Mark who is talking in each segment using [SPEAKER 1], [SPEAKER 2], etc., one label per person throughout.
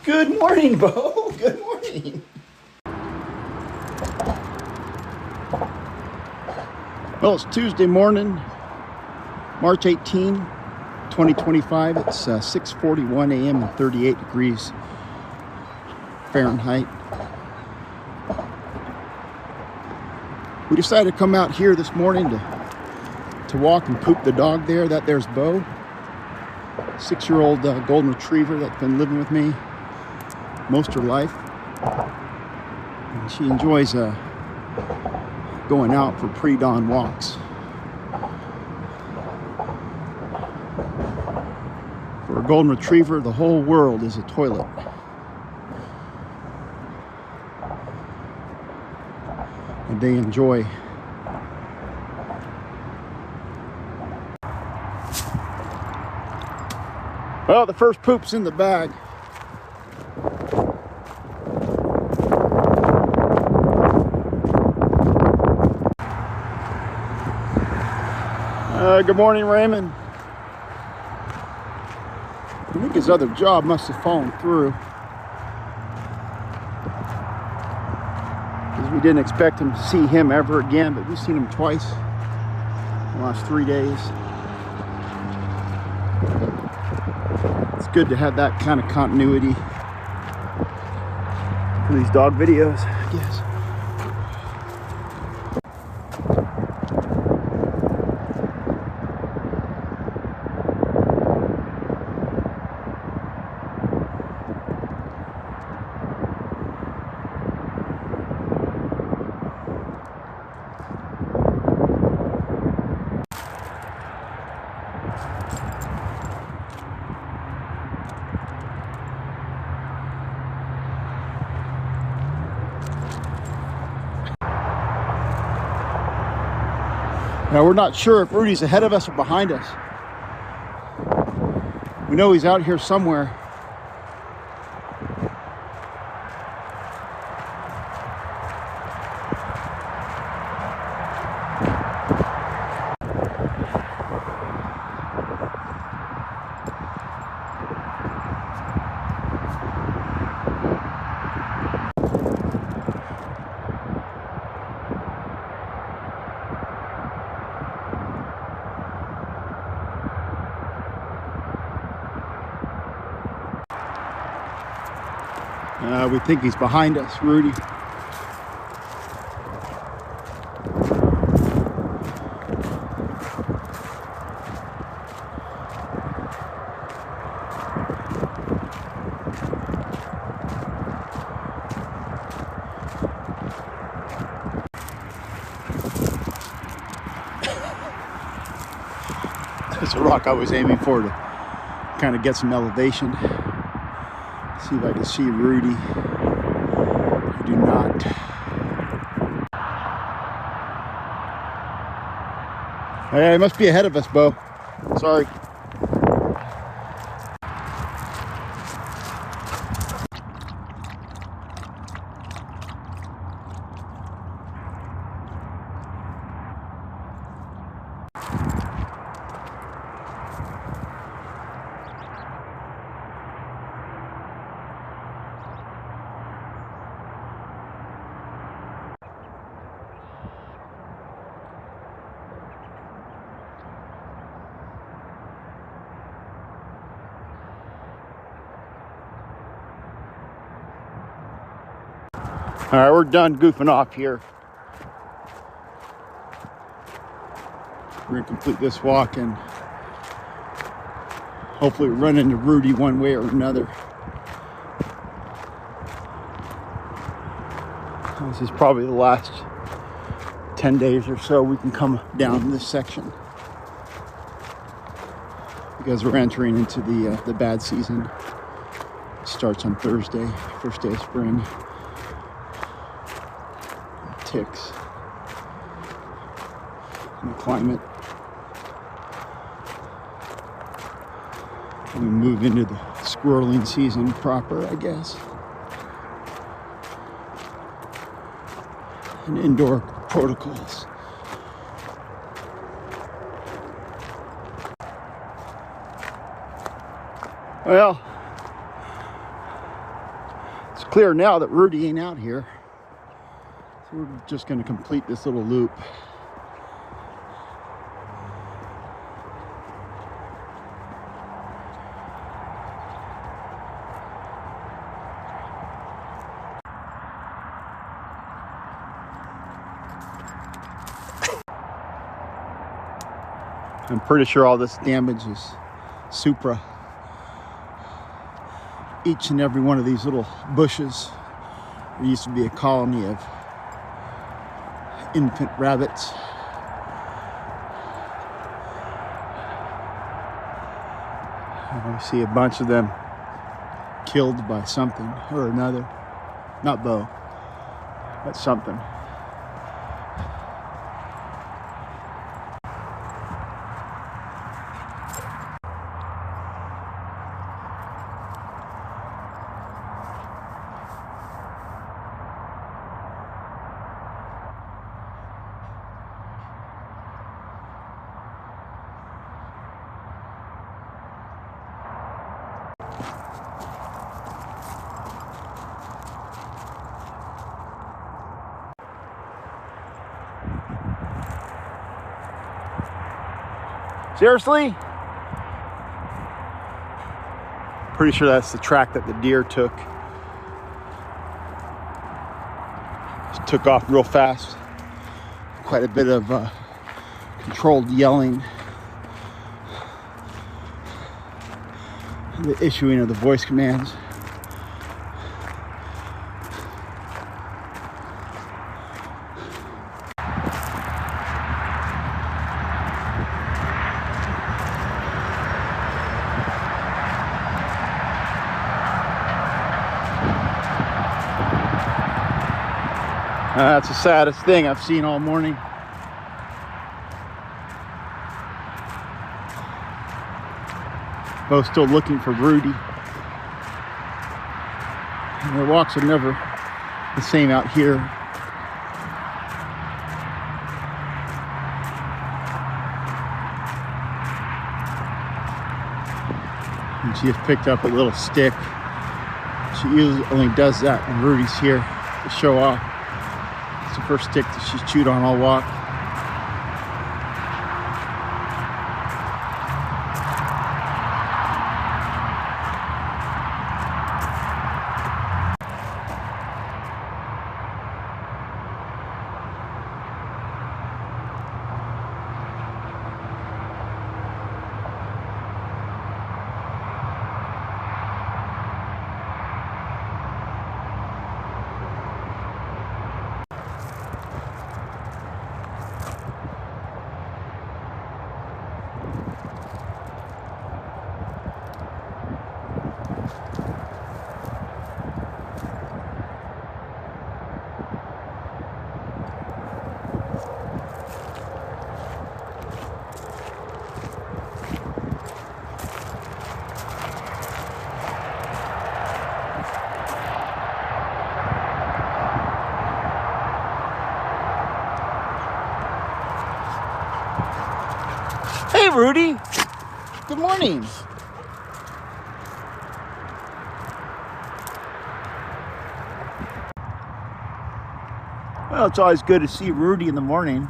[SPEAKER 1] Good morning, Beau. Good morning. Well, it's Tuesday morning, March 18, 2025. It's 6:41 a.m. and 38 degrees Fahrenheit. We decided to come out here this morning to walk and poop the dog there. There's Beau, 6-year-old golden retriever that's been living with me most of her life. And she enjoys going out for pre-dawn walks. For a golden retriever, the whole world is a toilet. And they enjoy well, the first poop's in the bag. Good morning, Raymond. I think his other job must have fallen through, because we didn't expect him to see him ever again, but we've seen him twice in the last 3 days. It's good to have that kind of continuity for these dog videos, I guess. Now, we're not sure if Rudy's ahead of us or behind us. We know he's out here somewhere. We think he's behind us, Rudy. That's a rock I was aiming for to kind of get some elevation. See if I can see Rudy. I do not. Hey, he must be ahead of us, Beau. Sorry. All right, we're done goofing off here. We're gonna complete this walk and hopefully run into Rudy one way or another. This is probably the last 10 days or so we can come down this section, because we're entering into the bad season. It starts on Thursday, first day of spring. Ticks and the climate. We move into the squirreling season proper, I guess. And indoor protocols. Well, clear now that Rudy ain't out here. So we're just going to complete this little loop. I'm pretty sure all this damage is Supra. Each and every one of these little bushes, there used to be a colony of infant rabbits. And we see a bunch of them killed by something or another. Not Beau, but something. Seriously? Pretty sure that's the track that the deer took. Just took off real fast. Quite a bit of controlled yelling. The issuing of the voice commands. That's the saddest thing I've seen all morning. Beau's still looking for Rudy. And their walks are never the same out here. And she has picked up a little stick. She usually only does that when Rudy's here to show off. It's the first stick that she's chewed on all walk. Hey, Rudy. Good morning. Well, it's always good to see Rudy in the morning.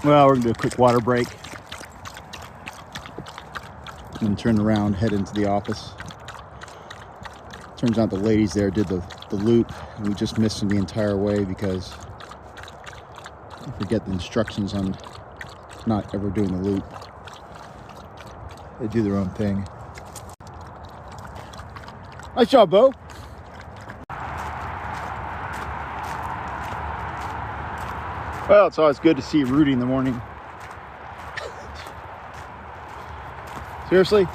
[SPEAKER 1] Well, we're gonna do a quick water break. and turn around, head into the office. Turns out the ladies there did the loop, and we just missed them the entire way because I forget the instructions on not ever doing the loop. They do their own thing. Nice job, Beau. Well, it's always good to see Rudy in the morning. Seriously?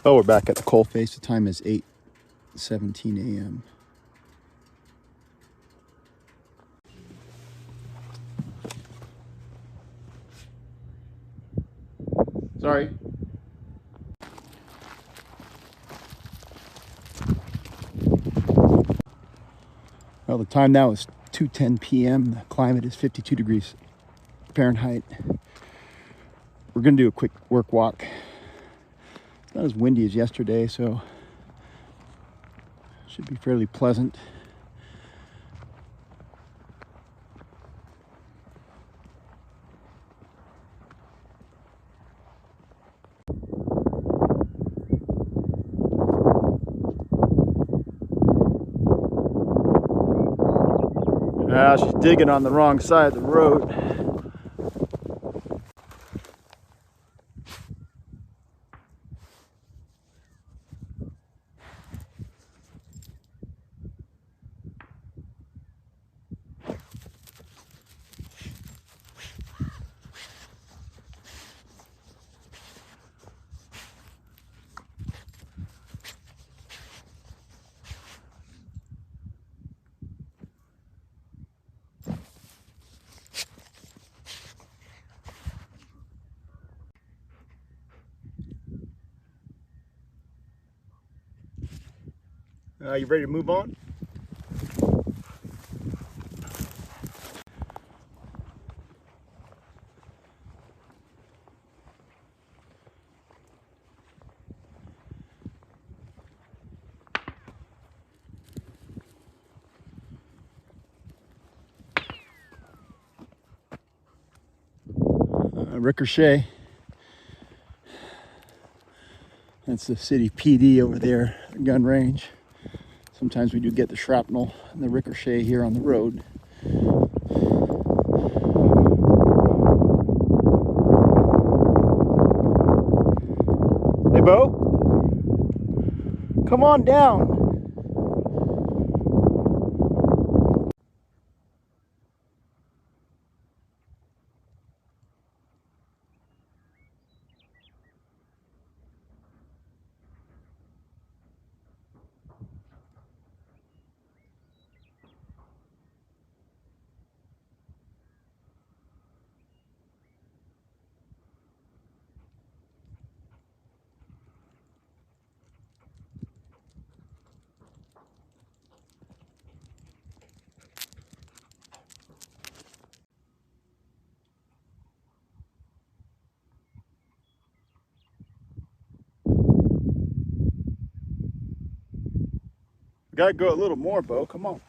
[SPEAKER 1] Oh, we're back at the coal face. The time is 8:17 a.m. Sorry. Well, the time now is 2:10 p.m. The climate is 52 degrees Fahrenheit. We're going to do a quick work walk. It's not as windy as yesterday, so it should be fairly pleasant. Ah, she's digging on the wrong side of the road. You ready to move on? Ricochet. That's the city PD over there, gun range. Sometimes we do get the shrapnel and the ricochet here on the road. Hey, Beau, come on down. Gotta go a little more, Beau. Come on.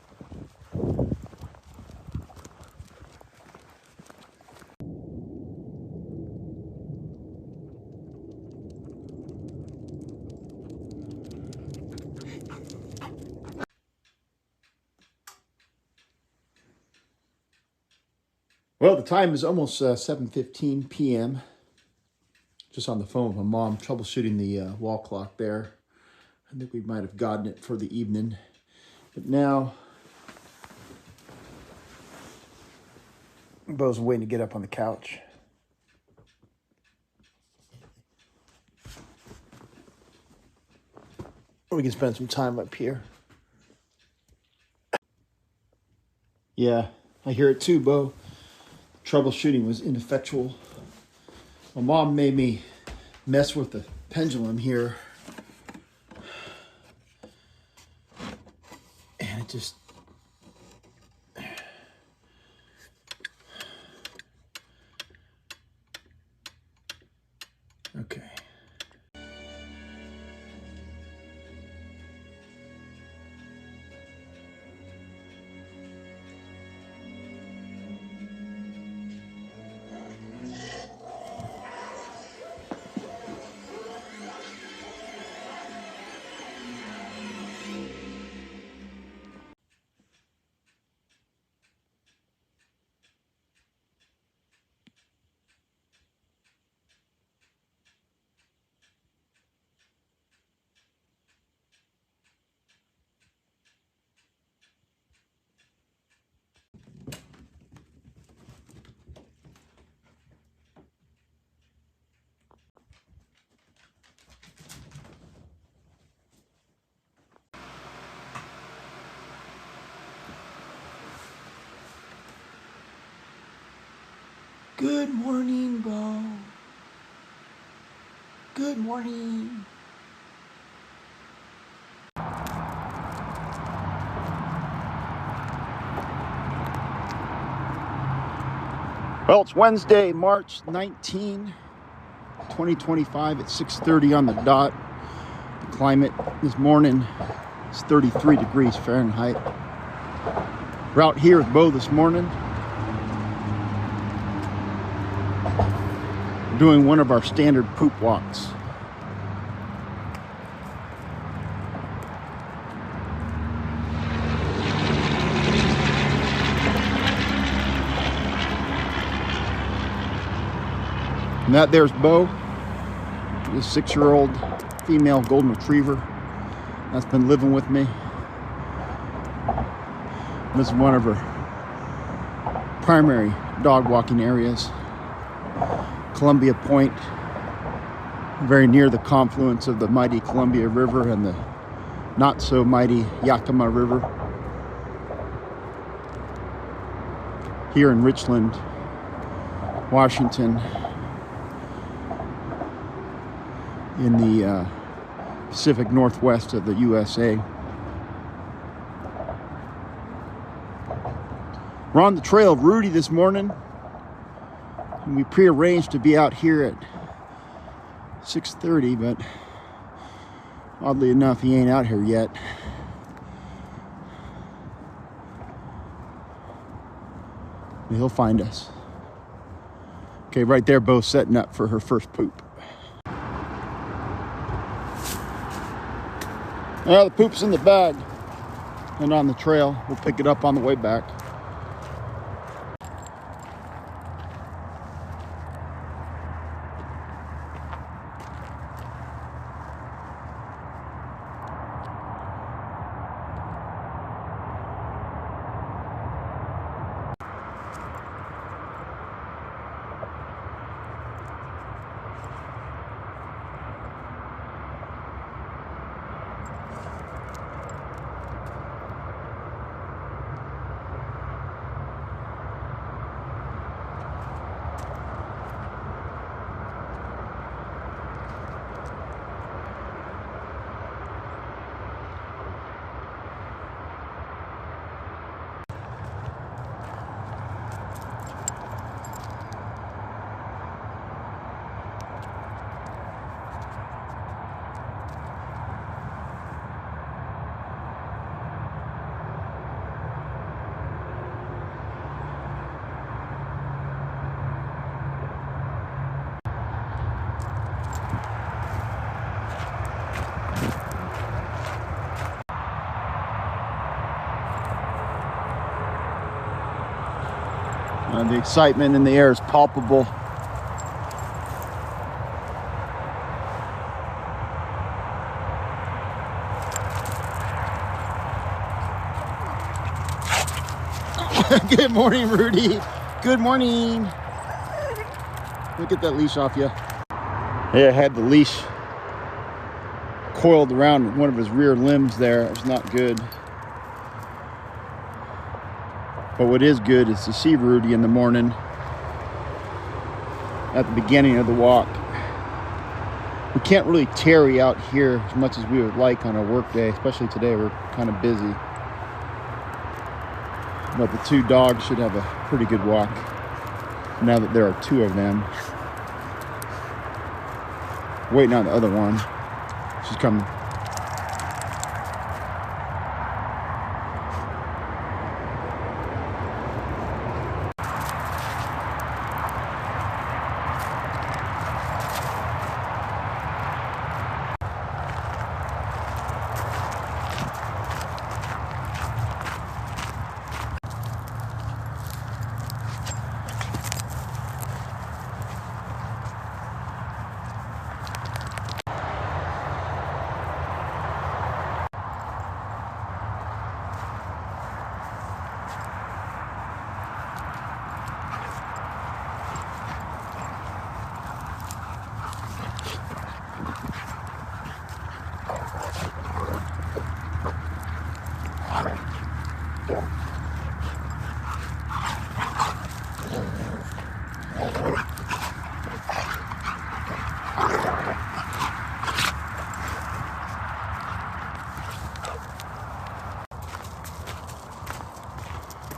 [SPEAKER 1] Well, the time is almost 7:15 p.m. Just on the phone with my mom, troubleshooting the wall clock there. I think we might have gotten it for the evening. But now, Beau's waiting to get up on the couch. We can spend some time up here. Yeah, I hear it too, Beau. Troubleshooting was ineffectual. My mom made me mess with the pendulum here. And it just... Okay. Good morning, Beau. Good morning. Well, it's Wednesday, March 19, 2025 at 6:30 on the dot. The climate this morning is 33 degrees Fahrenheit. We're out here with Beau this morning, doing one of our standard poop walks. And that there's Beau, this 6-year-old female golden retriever that's been living with me. This is one of her primary dog walking areas. Columbia Point, very near the confluence of the mighty Columbia River and the not so mighty Yakima River. Here in Richland, Washington, in the Pacific Northwest of the USA. We're on the trail of Rudy this morning, and we prearranged to be out here at 6:30, but oddly enough, he ain't out here yet. But he'll find us. Okay, right there, Beau's setting up for her first poop. Well, the poop's in the bag and on the trail. We'll pick it up on the way back. The excitement in the air is palpable. Good morning, Rudy. Good morning. Let me get that leash off you. Yeah, I had the leash coiled around one of his rear limbs there. It was not good. But what is good is to see Rudy in the morning at the beginning of the walk. We can't really tarry out here as much as we would like on our work day, especially today. We're kind of busy. But the two dogs should have a pretty good walk now that there are two of them. Waiting on the other one. She's coming.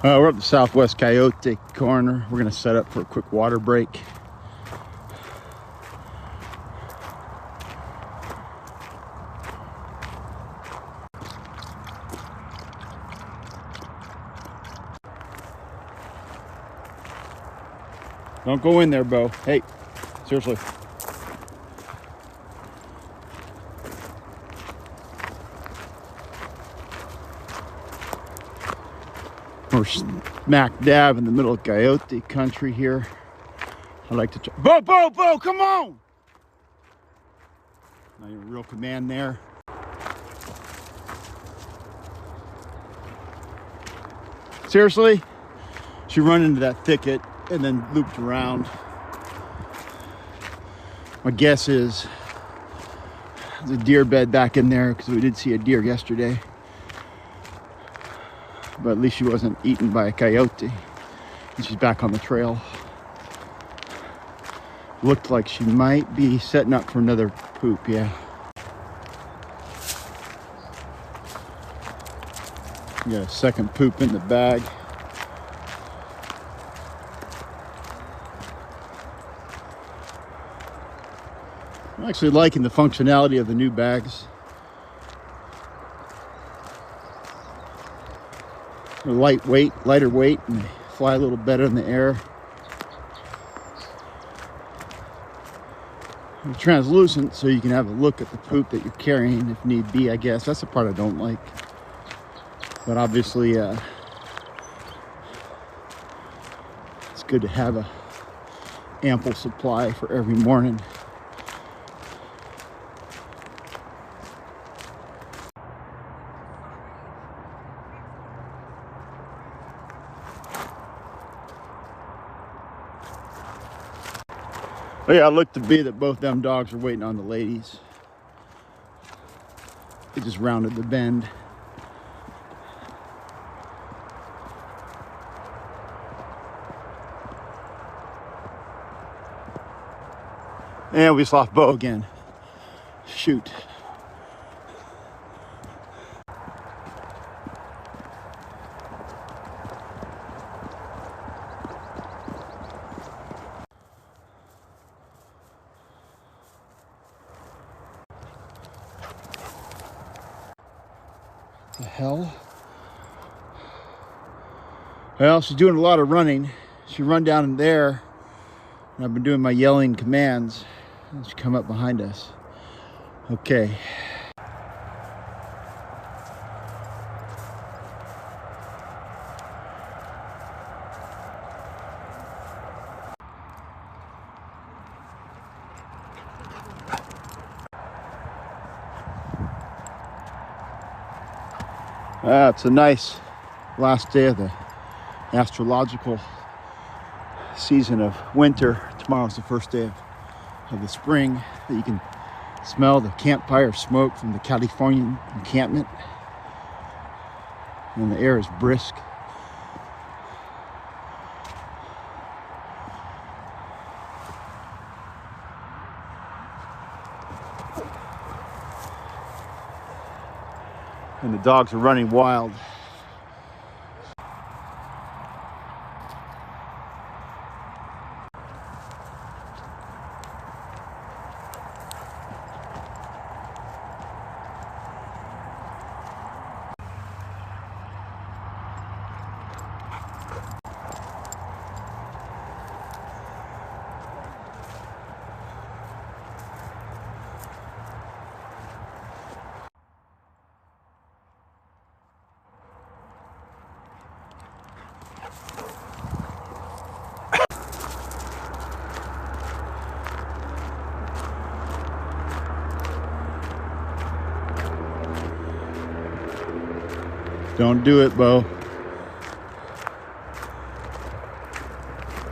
[SPEAKER 1] We're up the Southwest Coyote corner. We're gonna set up for a quick water break. Don't go in there, Beau. Hey, seriously. We're smack dab in the middle of coyote country here. I like to try. Beau, come on! Not even real command there. Seriously? She run into that thicket and then looped around. My guess is there's a deer bed back in there because we did see a deer yesterday. But at least she wasn't eaten by a coyote. And she's back on the trail. Looked like she might be setting up for another poop, yeah. We got a second poop in the bag. I'm actually liking the functionality of the new bags. They're lighter weight, and they fly a little better in the air. They're translucent, so you can have a look at the poop that you're carrying if need be, I guess. That's the part I don't like. But obviously, it's good to have a ample supply for every morning. But yeah, it looked to be that both them dogs were waiting on the ladies. They just rounded the bend. And we just lost Beau again. Shoot. The hell? Well, she's doing a lot of running. She run down in there, and I've been doing my yelling commands. And she come up behind us. Okay. It's a nice last day of the astrological season of winter. Tomorrow's the first day of the spring. You can smell the campfire smoke from the Californian encampment. And the air is brisk. And the dogs are running wild. Don't do it, Beau.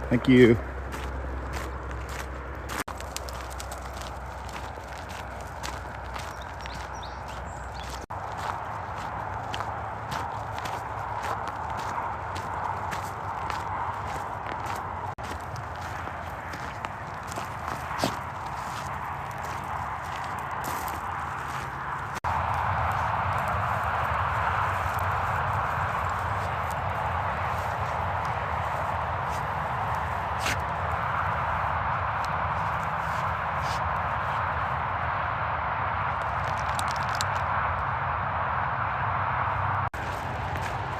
[SPEAKER 1] Thank you.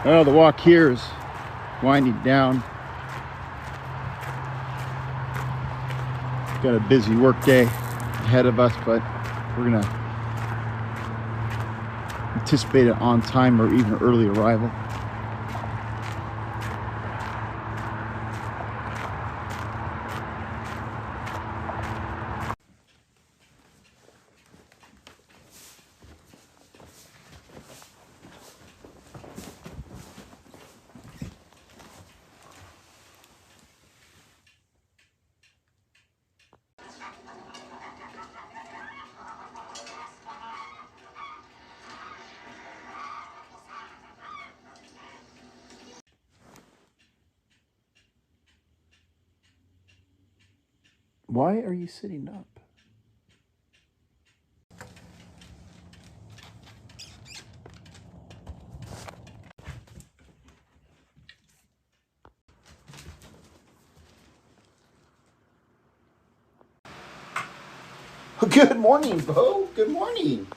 [SPEAKER 1] Well, the walk here is winding down. Got a busy work day ahead of us, but we're gonna anticipate an on-time or even early arrival. Why are you sitting up? Good morning, Beau. Good morning.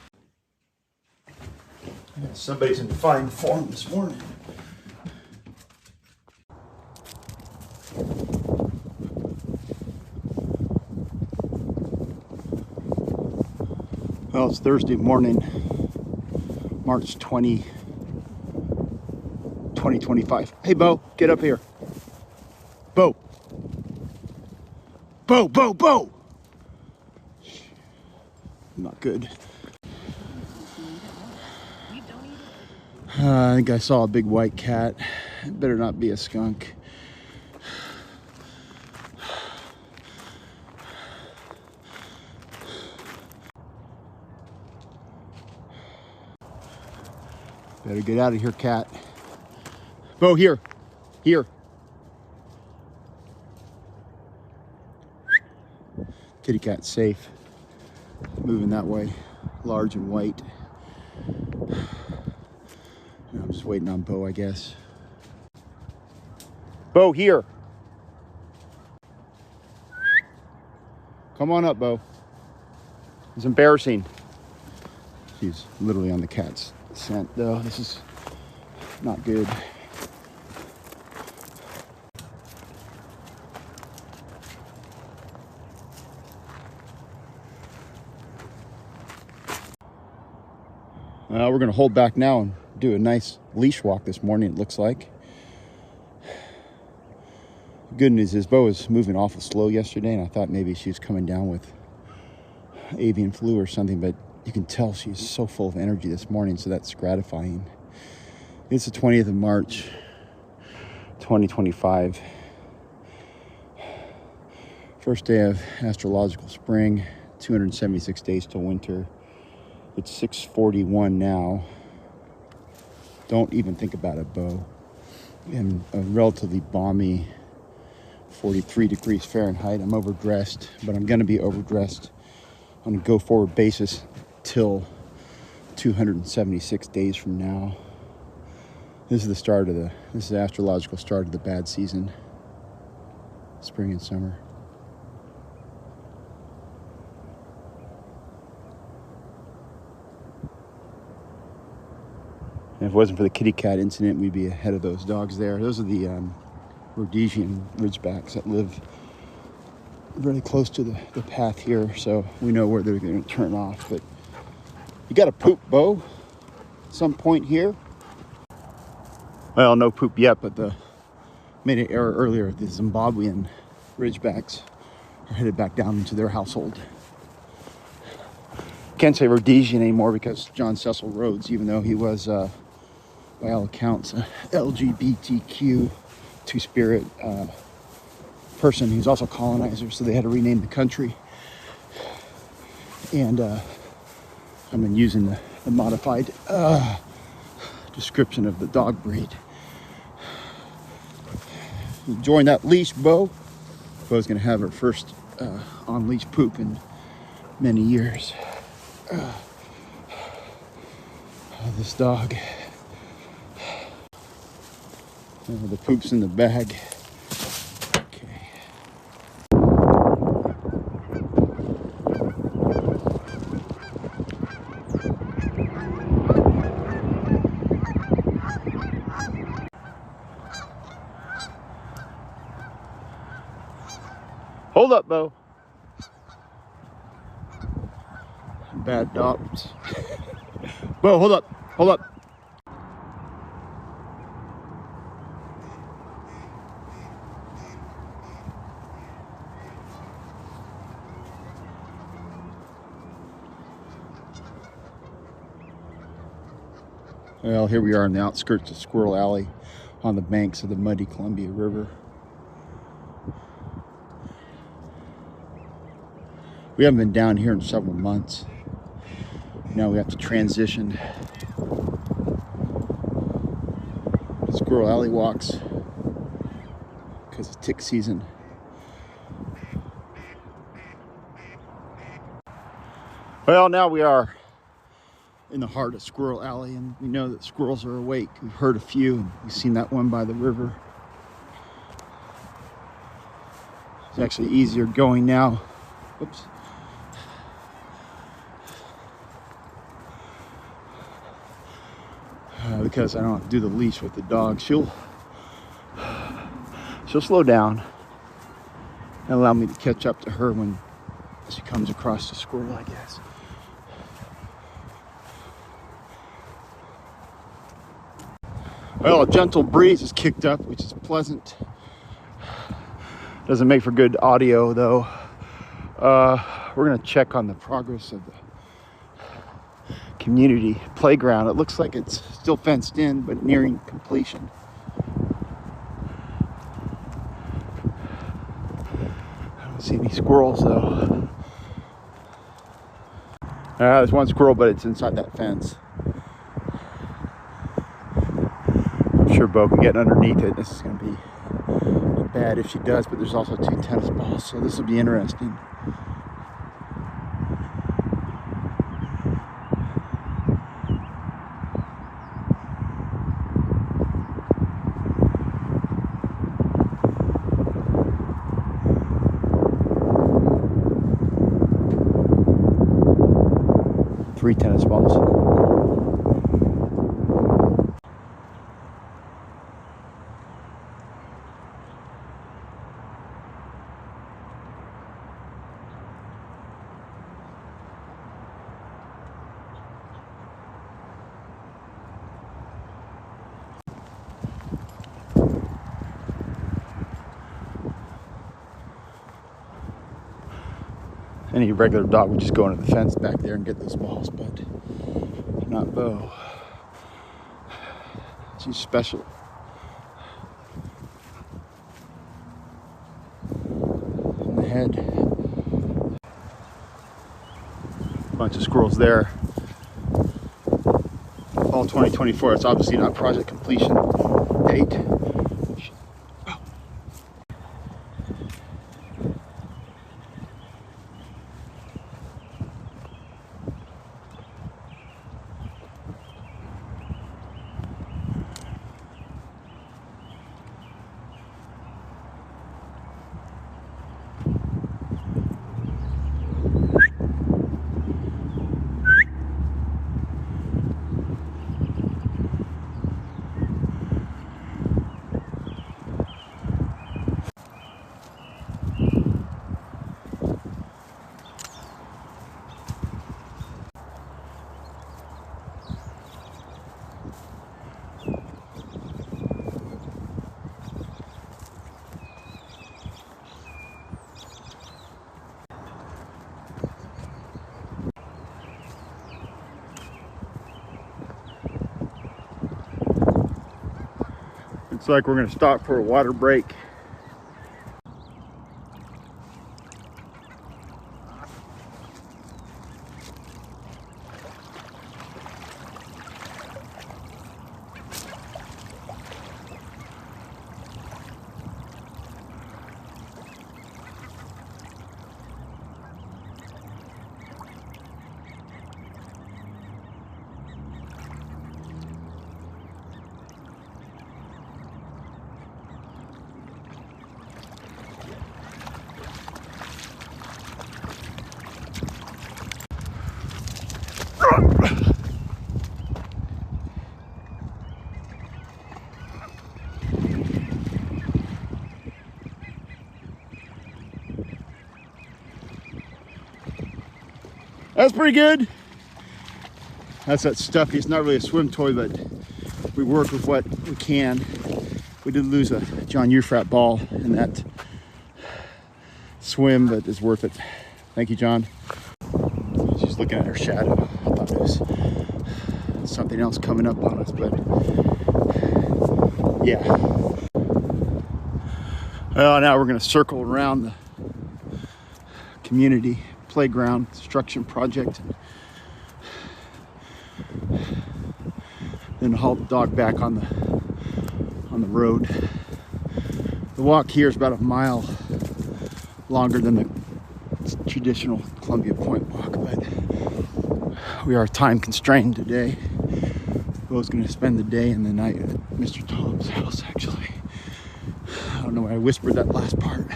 [SPEAKER 1] Somebody's in fine form this morning. Well, it's Thursday morning, March 20, 2025. Hey, Beau, get up here. Beau. Beau, Beau, Beau. Not good. I think I saw a big white cat. It better not be a skunk. Better get out of here, cat. Beau, here. Here. Kitty cat's safe. Moving that way. Large and white. I'm just waiting on Beau, I guess. Beau, here. Come on up, Beau. It's embarrassing. She's literally on the cat's scent, though. This is not good. We're going to hold back now and do a nice leash walk this morning, it looks like. Good news is Beau was moving awful slow yesterday, and I thought maybe she was coming down with avian flu or something, but you can tell she's so full of energy this morning, so that's gratifying. It's the 20th of March, 2025. First day of astrological spring, 276 days till winter. It's 6:41 now. Don't even think about it, Beau. In a relatively balmy 43 degrees Fahrenheit. I'm overdressed, but I'm going to be overdressed on a go-forward basis till 276 days from now. This is the astrological start of the bad season. Spring and summer. And if it wasn't for the kitty cat incident, we'd be ahead of those dogs there. Those are the Rhodesian Ridgebacks that live really close to the path here, so we know where they're going to turn off. But you got to poop, Beau, at some point here. Well, no poop yet, but made an error earlier. The Zimbabwean Ridgebacks are headed back down into their household. Can't say Rhodesian anymore because John Cecil Rhodes, even though he was, by all accounts, a LGBTQ two-spirit person, he's also a colonizer, so they had to rename the country. And I've been using the modified description of the dog breed. Enjoying that leash, Beau. Beau's gonna have her first on-leash poop in many years. This dog. The poop's in the bag. Okay. Hold up, Beau. Bad dogs. Beau, hold up. Hold up. Well, here we are in the outskirts of Squirrel Alley on the banks of the muddy Columbia River. We haven't been down here in several months. Now we have to transition to Squirrel Alley walks because of tick season. Well, now we are in the heart of Squirrel Alley, and we know that squirrels are awake. We've heard a few, and we've seen that one by the river. It's actually easier going now. Oops. Because I don't have to do the leash with the dog. She'll slow down and allow me to catch up to her when she comes across the squirrel, I guess. Well, a gentle breeze is kicked up, which is pleasant. Doesn't make for good audio, though. We're going to check on the progress of the community playground. It looks like it's still fenced in, but nearing completion. I don't see any squirrels, though. There's one squirrel, but it's inside that fence. I'm sure Beau can get underneath it. This is going to be bad if she does, but there's also 2 tennis balls, so this will be interesting. Three tennis balls. Any regular dog would just go into the fence back there and get those balls, but not Beau. She's special. In the head. Bunch of squirrels there. Fall 2024. It's obviously not project completion date. Looks like we're gonna stop for a water break. That's pretty good. That's that stuffy. It's not really a swim toy, but we work with what we can. We did lose a John Euphrat ball in that swim, but it's worth it. Thank you, John. She's looking at her shadow. I thought it was something else coming up on us, but yeah. Well, now we're gonna circle around the community playground construction project, then haul the dog back on the road. The walk here is about a mile longer than the traditional Columbia Point walk, but we are time constrained today. Beau's going to spend the day and the night at Mr. Tom's house, actually. I don't know why I whispered that last part.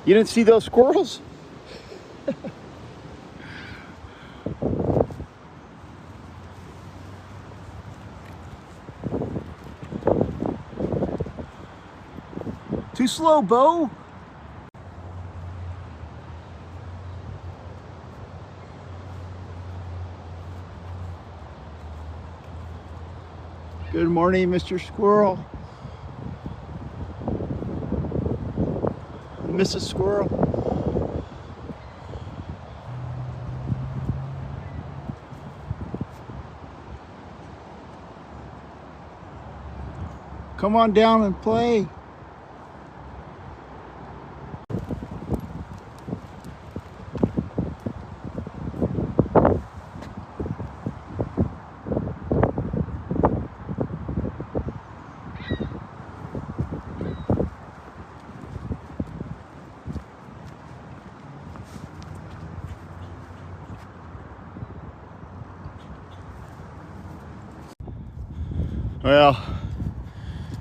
[SPEAKER 1] You didn't see those squirrels? Too slow, Beau. Good morning, Mr. Squirrel. Mrs. Squirrel. Come on down and play. Well,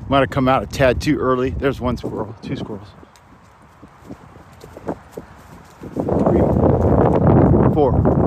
[SPEAKER 1] might have come out a tad too early. There's one squirrel, two squirrels. 3, 4.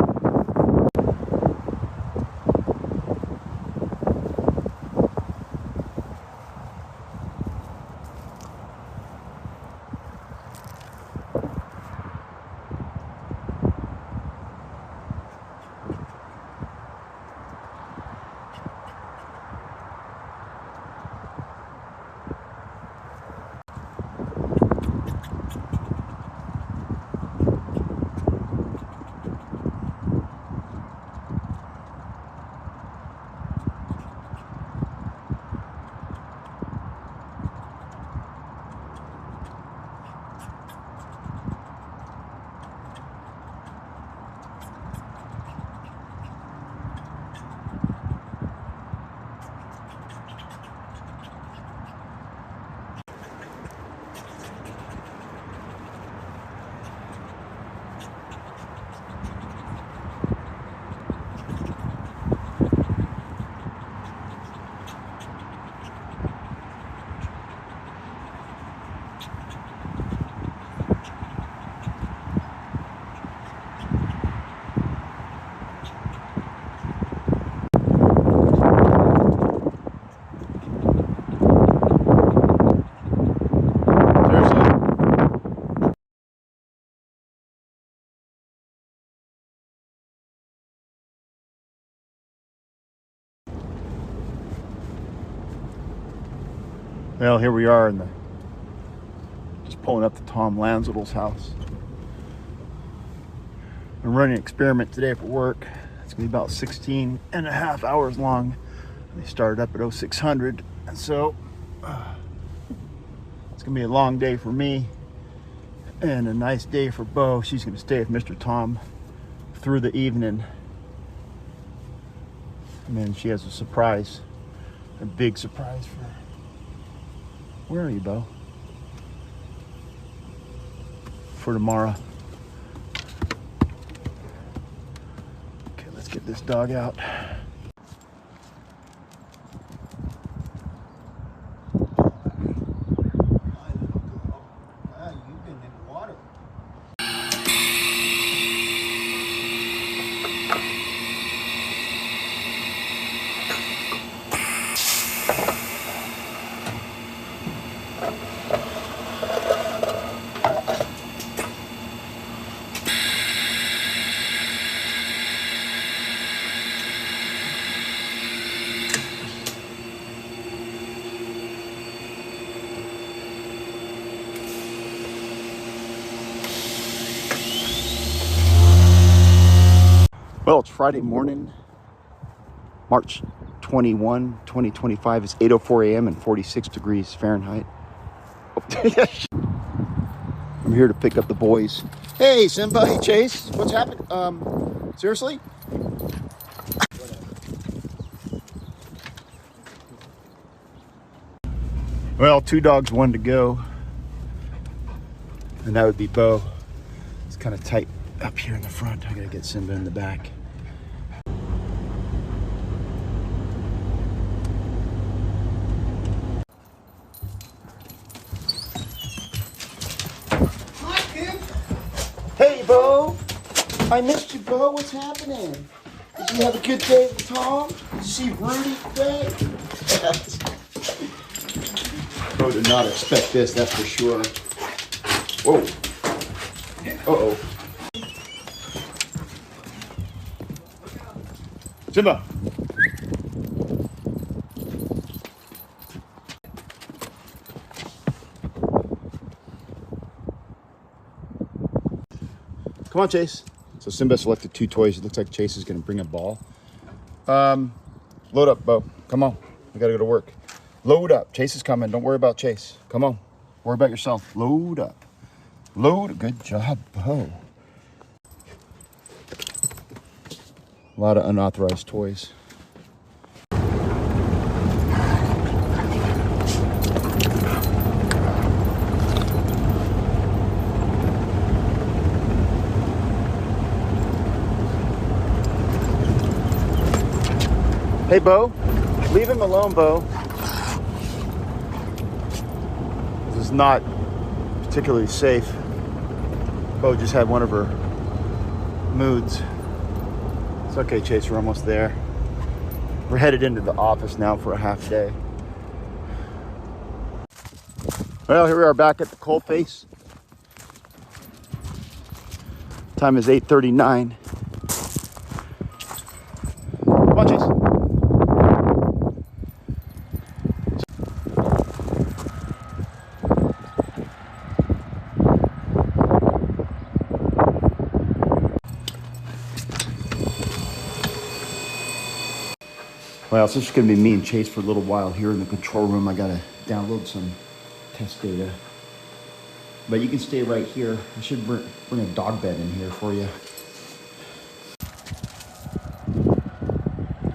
[SPEAKER 1] Well, here we are just pulling up to Tom Lanzadle's house. I'm running an experiment today for work. It's gonna be about 16 and a half hours long. They started up at 0600, and so it's gonna be a long day for me and a nice day for Beau. She's gonna stay with Mr. Tom through the evening. And then she has a surprise, a big surprise for her. Where are you, Beau? For tomorrow. Okay, let's get this dog out. Well, it's Friday morning, March 21, 2025. It's 8:04 a.m. and 46 degrees Fahrenheit. I'm here to pick up the boys. Hey, Simba. Hey, Chase. What's happening? Seriously? Well, 2 dogs, 1 to go. And that would be Beau. It's kind of tight up here in the front. I gotta get Simba in the back. Hi, kid. Hey, Beau. I missed you, Beau. What's happening? Did you have a good day with Tom? Did you see Rudy today? Beau did not expect this, that's for sure. Whoa. Uh-oh. Simba. Come on, Chase. So Simba selected 2 toys. It looks like Chase is going to bring a ball. Load up, Beau. Come on. We got to go to work. Load up. Chase is coming. Don't worry about Chase. Come on. Worry about yourself. Load up. Load. Good job, Beau. A lot of unauthorized toys. Hey, Beau. Leave him alone, Beau. This is not particularly safe. Beau just had one of her moods. It's okay, Chase, we're almost there. We're headed into the office now for a half day. Well, here we are back at the coalface. Time is 8:39. Come on, Chase. Well, it's just going to be me and Chase for a little while here in the control room. I got to download some test data. But you can stay right here. I should bring a dog bed in here for you.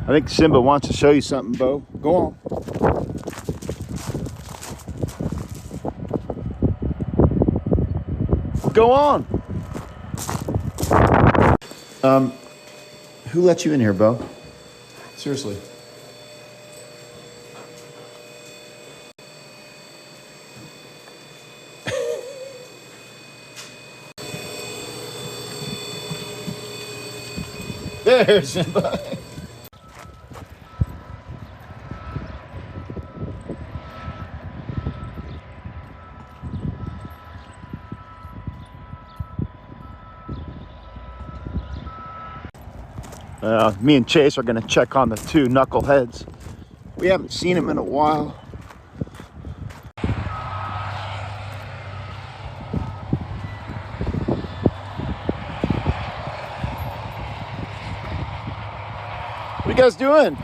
[SPEAKER 1] I think Simba wants to show you something, Beau. Go on. Go on. Who let you in here, Beau? Seriously. There's Simba. Me and Chase are going to check on the 2 knuckleheads. We haven't seen them in a while. guys doing?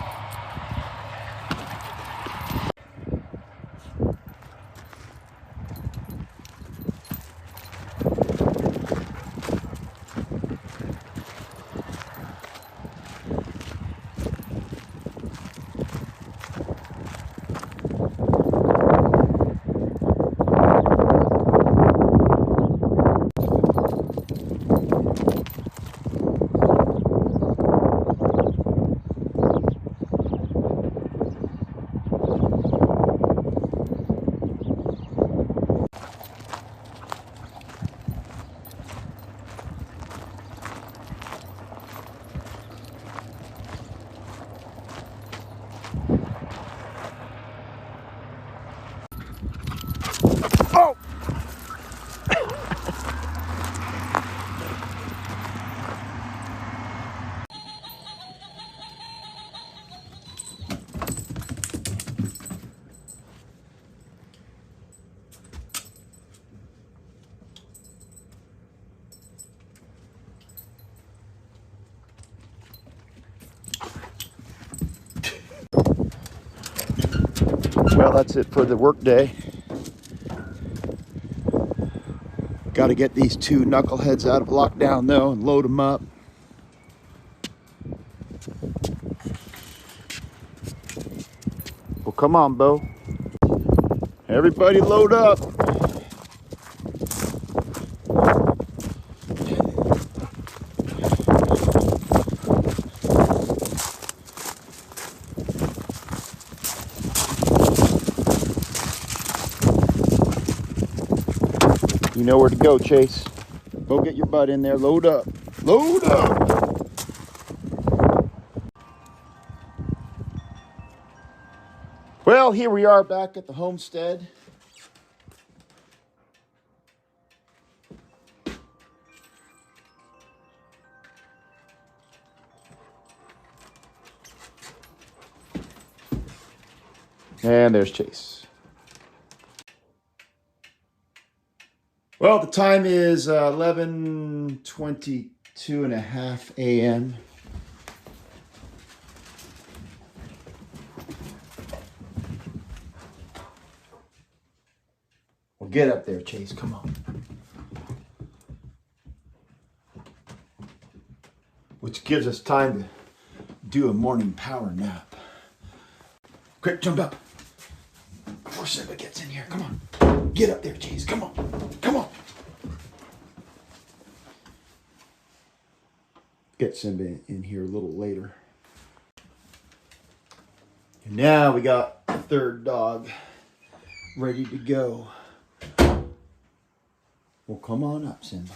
[SPEAKER 1] Oh! Well, that's it for the work day. Got to get these two knuckleheads out of lockdown though and load them up. Well, come on, Beau. Everybody load up. You know where to go, Chase. Go get your butt in there. Load up. Load up. Well, here we are back at the homestead. And there's Chase. Well, the time is 11:22 a.m. Well, get up there, Chase. Come on. Which gives us time to do a morning power nap. Quick, jump up. Before Simba gets in here. Come on. Get up there, Chase. Come on. Come on. Get Simba in here a little later. And now we got the third dog ready to go. Well, come on up, Simba.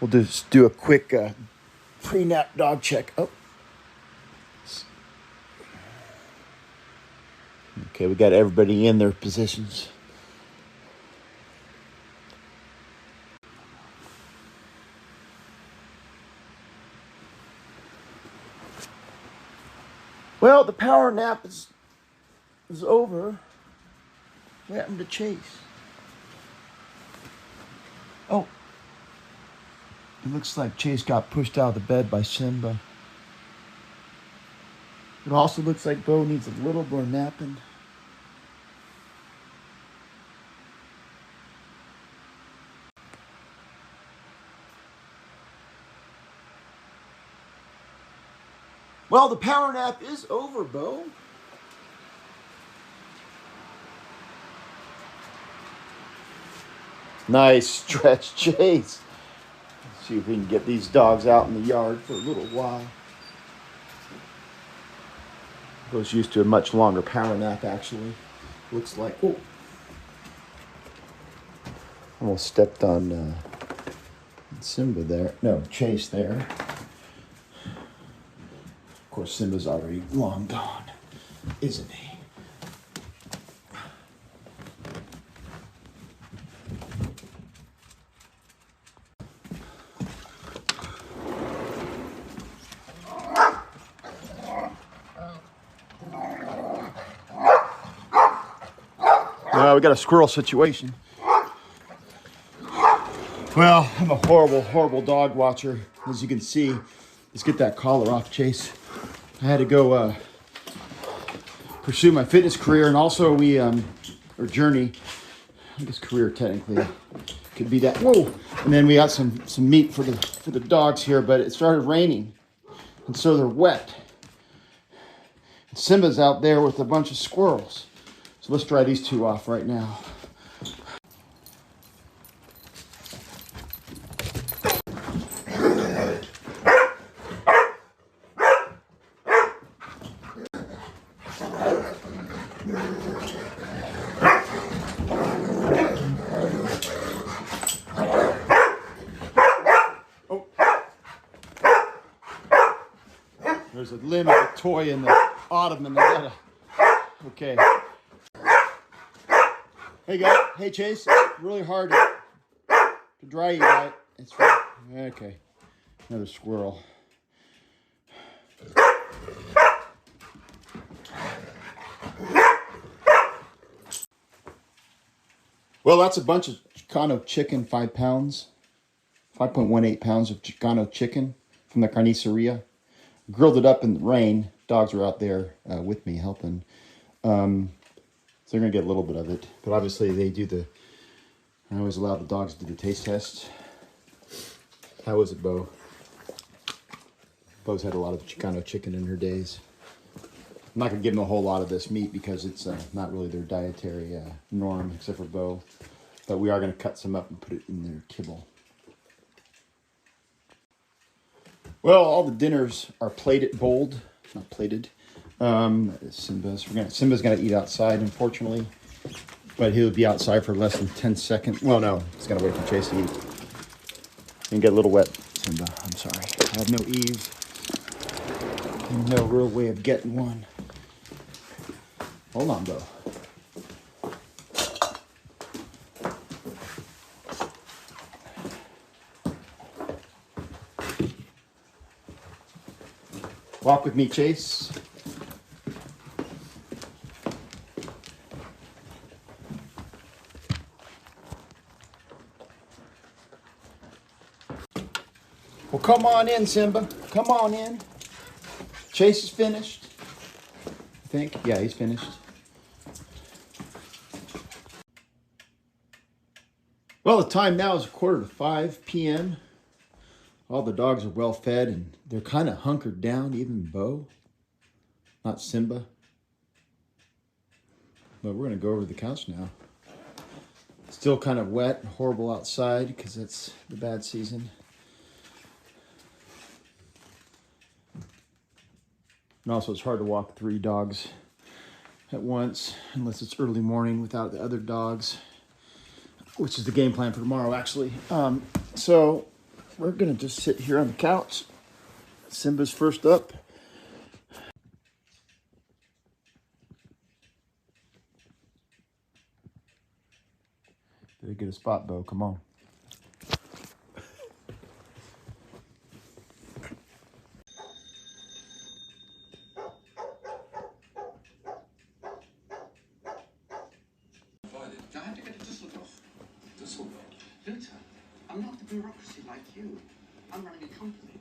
[SPEAKER 1] We'll just do a quick pre-nap dog check. Oh. Okay, we got everybody in their positions. Well, the power nap is over. What happened to Chase? Oh. It looks like Chase got pushed out of the bed by Simba. It also looks like Beau needs a little more napping. Well, the power nap is over, Beau. Nice stretch, Chase. Let's see if we can get these dogs out in the yard for a little while. Beau's used to a much longer power nap, actually. Looks like. Oh. Almost stepped on Simba there. No, Chase there. Of course, Simba's already long gone, isn't he? We got a squirrel situation. Well, I'm a horrible, horrible dog watcher. As you can see, let's get that collar off, Chase. I had to go pursue my fitness career, and also or journey. I guess career technically could be that. Whoa! And then we got some meat for the dogs here, but it started raining, and so they're wet. And Simba's out there with a bunch of squirrels. So let's dry these two off right now. There's a limb of a toy in the ottoman. Okay. Hey guys, hey Chase, it's really hard to dry you out. It's okay. Another squirrel. Well, that's a bunch of Chicano chicken, 5 pounds. 5.18 pounds of Chicano chicken from the carniceria. Grilled it up in the rain. Dogs were out there with me helping. So they're going to get a little bit of it. But obviously I always allow the dogs to do the taste test. How was it, Beau? Beau's had a lot of Chicano chicken in her days. I'm not going to give them a whole lot of this meat because it's not really their dietary norm, except for Beau. But we are going to cut some up and put it in their kibble. Well, all the dinners are bowled, not plated. Simba's going to eat outside, unfortunately. But he'll be outside for less than 10 seconds. Well, no, he's got to wait for Chase to eat. And get a little wet, Simba. I'm sorry. I have no ease. No real way of getting one. Hold on, Beau. Walk with me, Chase. Well, come on in, Simba. Come on in. Chase is finished. I think. Yeah, he's finished. Well, the time now is 4:45 p.m. All the dogs are well fed and they're kind of hunkered down, even Beau. Not Simba. But we're going to go over to the couch now. Still kind of wet and horrible outside because it's the bad season. And also it's hard to walk 3 dogs at once unless it's early morning without the other dogs, which is the game plan for tomorrow, actually. So we're going to just sit here on the couch. Simba's first up. Did I get a spot, Beau? Come on.
[SPEAKER 2] I had to go to Düsseldorf. Düsseldorf? Luther, I'm not the bureaucracy like you. I'm running a company.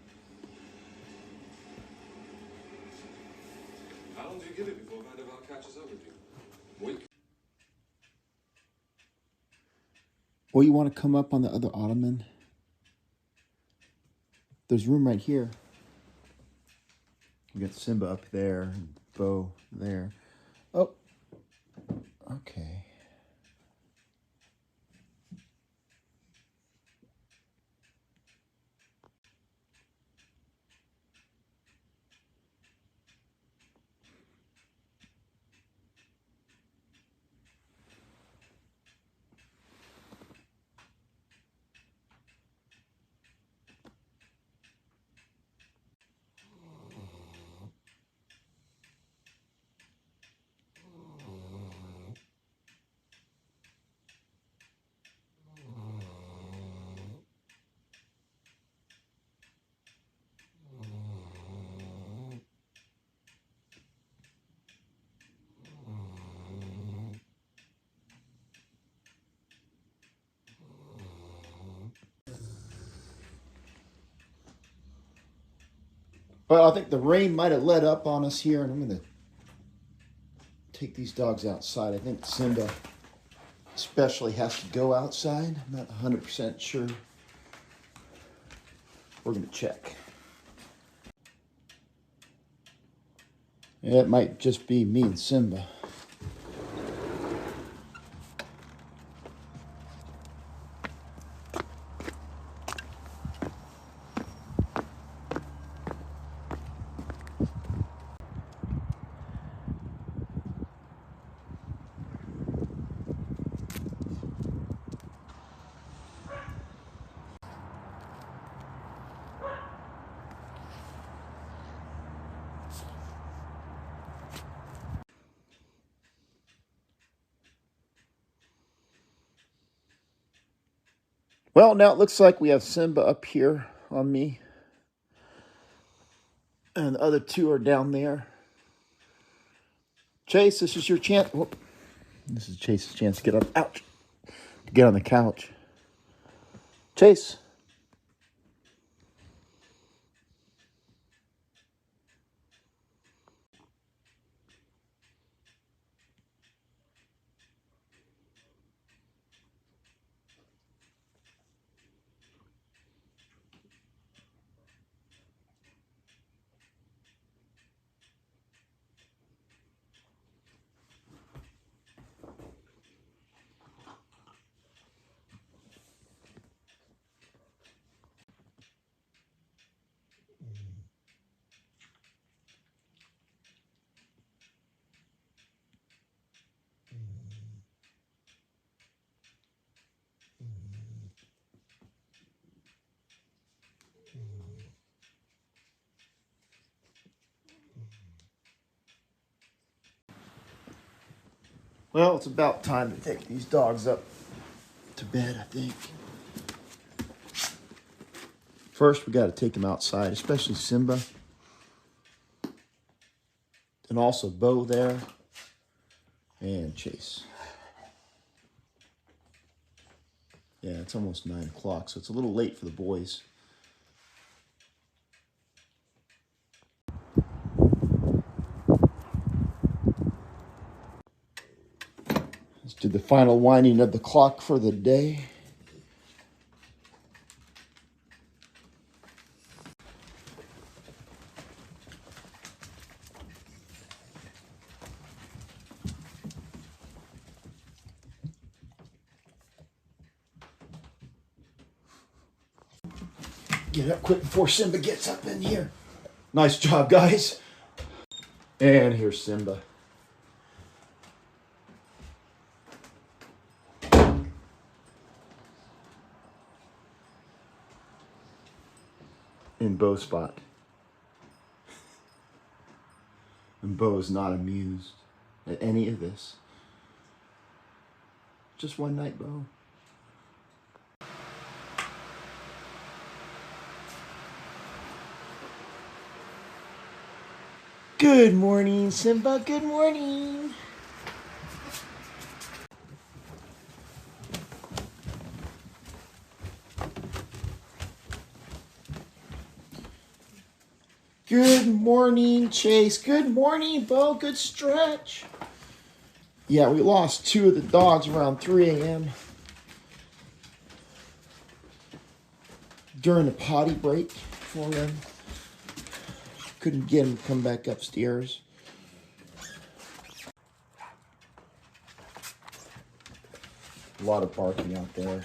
[SPEAKER 3] How long do you give it before Vanderbilt catches up with you? Week?
[SPEAKER 1] Well, you want to come up on the other ottoman? There's room right here. You got Simba up there and Beau there. Oh, okay. Well, I think the rain might have let up on us here, and I'm going to take these dogs outside. I think Simba especially has to go outside. I'm not 100% sure. We're going to check. Yeah, it might just be me and Simba. Well, now it looks like we have Simba up here on me. And the other two are down there. Chase, this is your chance. Whoop. This is Chase's chance to get up. Ouch. To get on the couch. Chase. Well, it's about time to take these dogs up to bed, I think. First, we got to take them outside, especially Simba. And also Beau there. And Chase. Yeah, it's almost 9 o'clock, so it's a little late for the boys. Let's do the final winding of the clock for the day. Get up quick before Simba gets up in here. Nice job, guys. And here's Simba. In Beau's spot. And Beau is not amused at any of this. Just one night, Beau. Good morning, Simba. Good morning. Good morning, Chase. Good morning, Beau. Good stretch. Yeah, we lost 2 of the dogs around 3 a.m. during a potty break for them. Couldn't get them to come back upstairs. A lot of barking out there.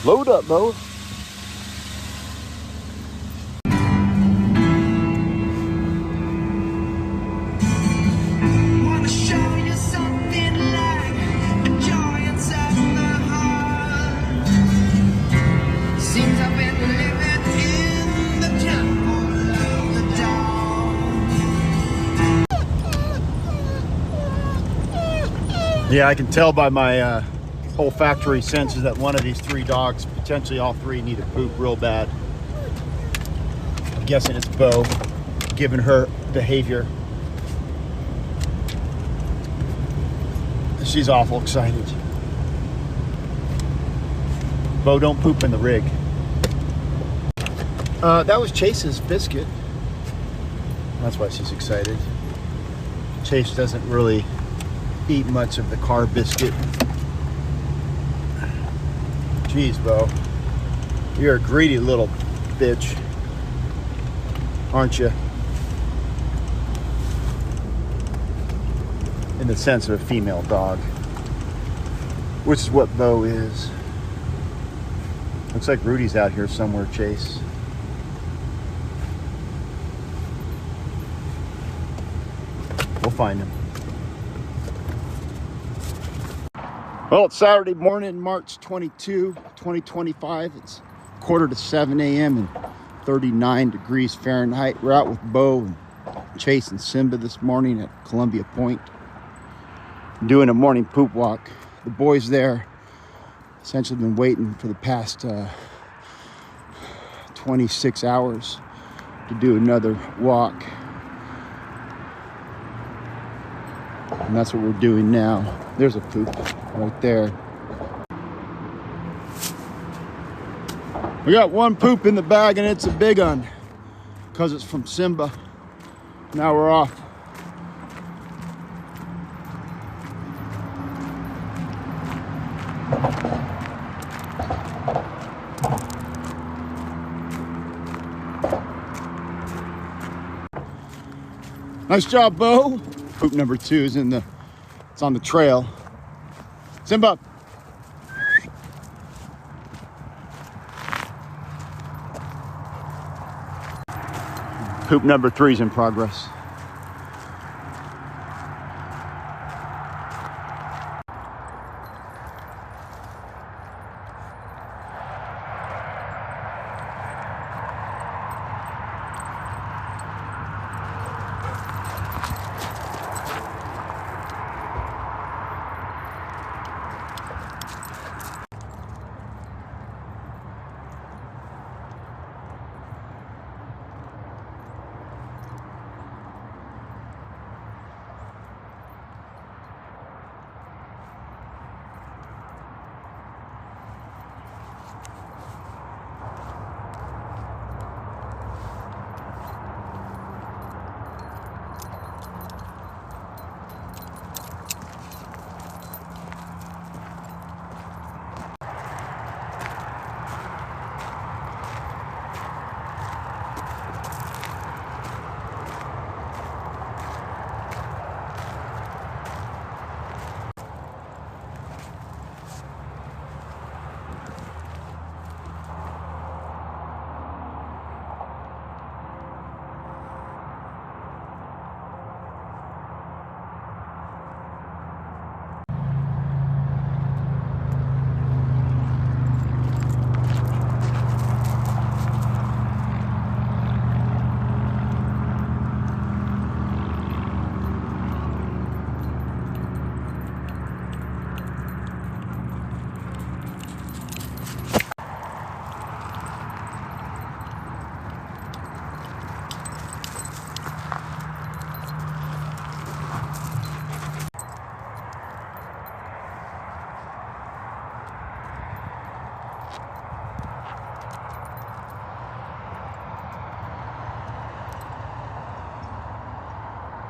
[SPEAKER 1] Load up, Beau.
[SPEAKER 2] Wanna show you something like a joy inside my heart. Seems I've been living in the temple of the dog.
[SPEAKER 1] Yeah, I can tell by my olfactory senses that one of these three dogs, potentially all three, need to poop real bad. I'm guessing it's Beau, given her behavior. She's awful excited. Beau, don't poop in the rig. That was Chase's biscuit. That's why she's excited. Chase doesn't really eat much of the car biscuit. Jeez, Beau. You're a greedy little bitch, aren't you? In the sense of a female dog, which is what Beau is. Looks like Rudy's out here somewhere, Chase. We'll find him. Well, it's Saturday morning, March 22, 2025. It's 6:45 a.m. and 39 degrees Fahrenheit. We're out with Beau and Chase and Simba this morning at Columbia Point, doing a morning poop walk. The boys there essentially been waiting for the past 26 hours to do another walk. And that's what we're doing now. There's a poop right there. We got one poop in the bag and it's a big one because it's from Simba. Now we're off. Nice job, Beau. Poop number 2 is it's on the trail. Simba. Poop number 3 is in progress.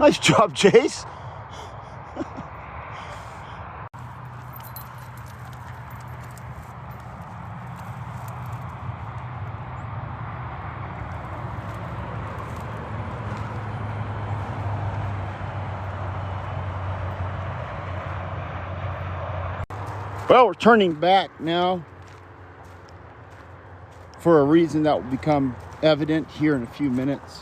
[SPEAKER 1] Nice job, Chase. Well, we're turning back now. for a reason that will become evident here in a few minutes.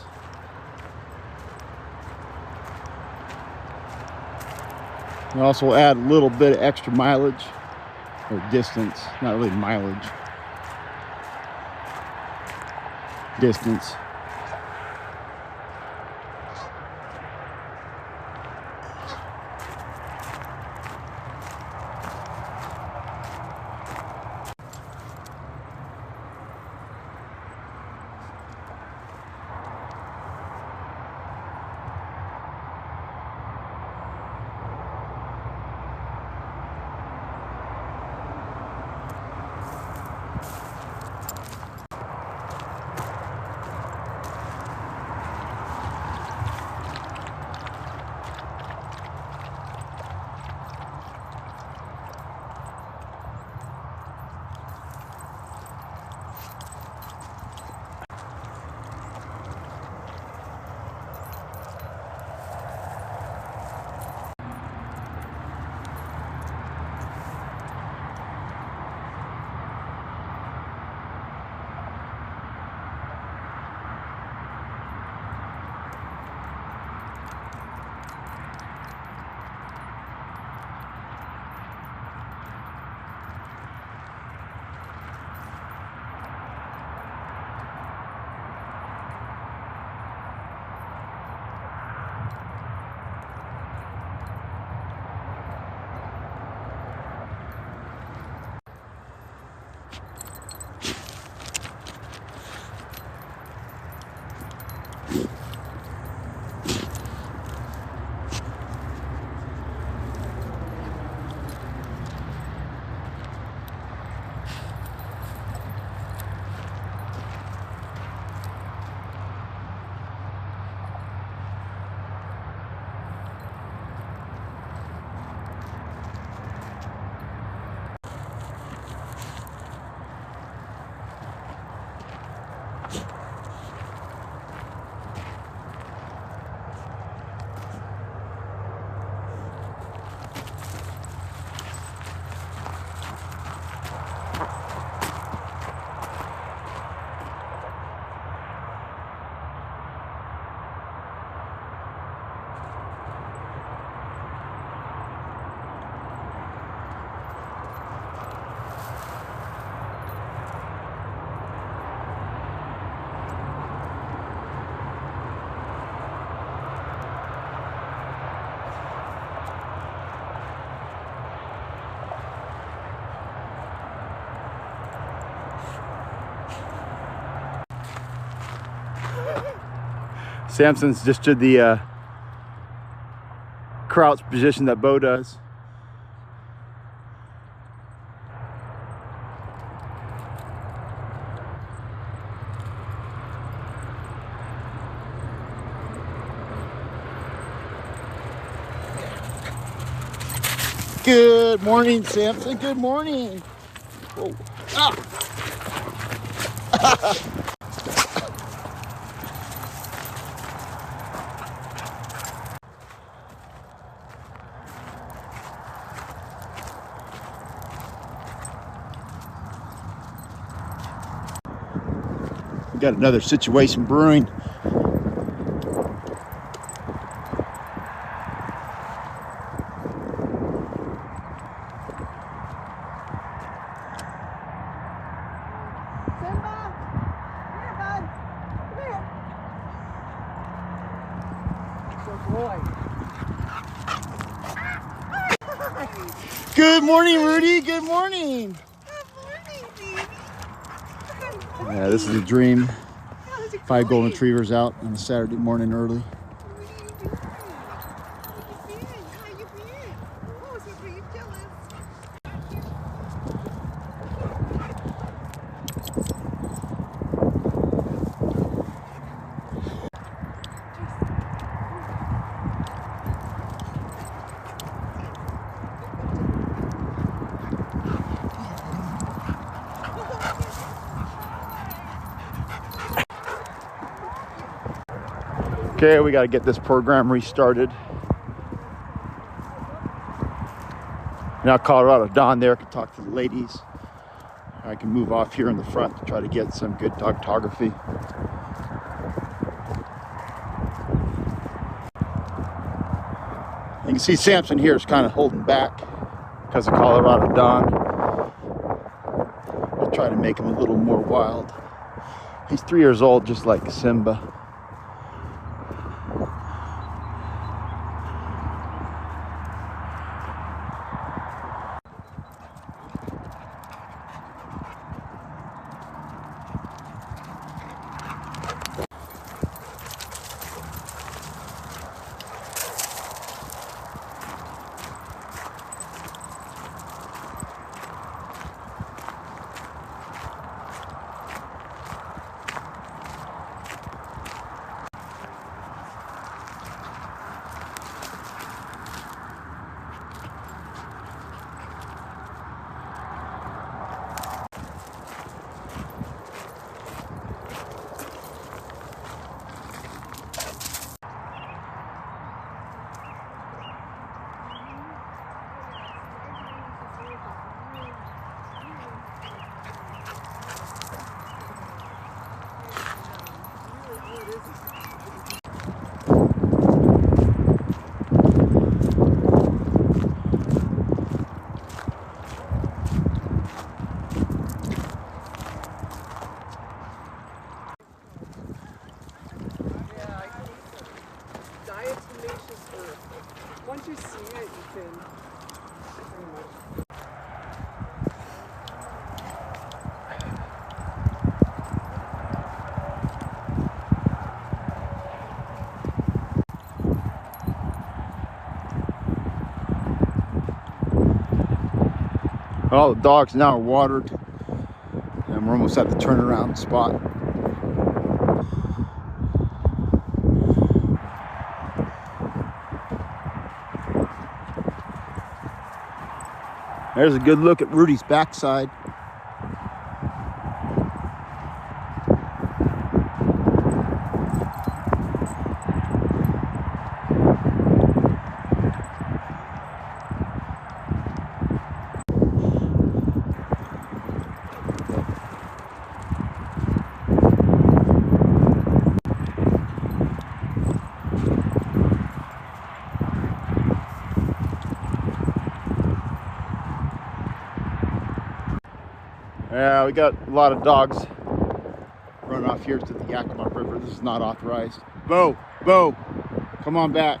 [SPEAKER 1] We also add a little bit of extra mileage or distance, not really mileage, distance. Samson's just did the crouch position that Beau does. Good morning, Samson. Good morning. Whoa. Ah. We got another situation brewing.
[SPEAKER 4] Simba! Here, bud! Come here! Good boy!
[SPEAKER 1] Good morning, Rudy. Good morning.
[SPEAKER 4] Good morning, baby!
[SPEAKER 1] Yeah, this is a dream.
[SPEAKER 4] How's it
[SPEAKER 1] 5 golden
[SPEAKER 4] going?
[SPEAKER 1] retrievers out on a Saturday morning early.
[SPEAKER 4] What are you doing? How you been? How you been? Oh, so pretty jealous.
[SPEAKER 1] Okay, we got to get this program restarted. Now Colorado, Don there can talk to the ladies. I can move off here in the front to try to get some good dogtography. You can see Samson here is kind of holding back because of Colorado Dawn. We'll try to make him a little more wild. He's 3 years old, just like Simba.
[SPEAKER 4] Once you see it, you can pretty much.
[SPEAKER 1] All the dogs now are watered, and we're almost at the turnaround spot. There's a good look at Rudy's backside. Yeah, we got a lot of dogs running off here to the Yakima River. This is not authorized. Beau, come on back.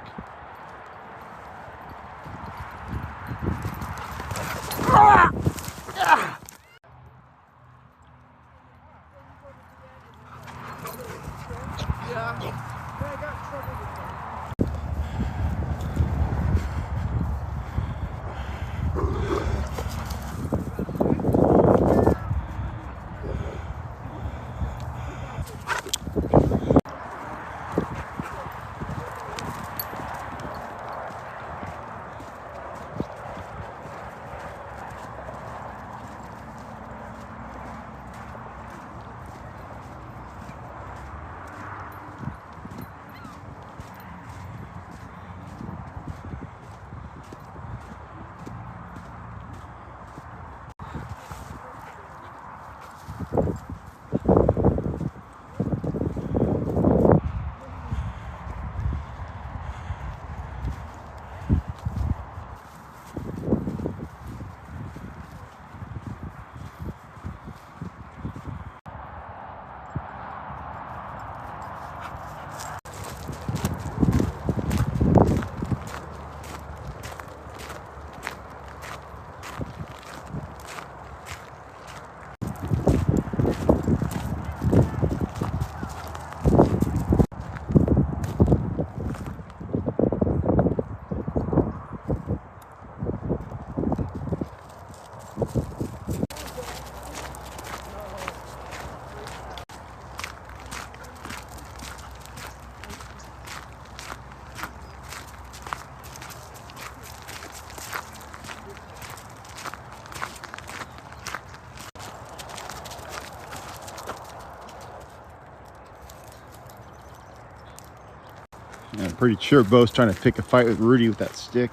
[SPEAKER 1] And I'm pretty sure Beau's trying to pick a fight with Rudy with that stick.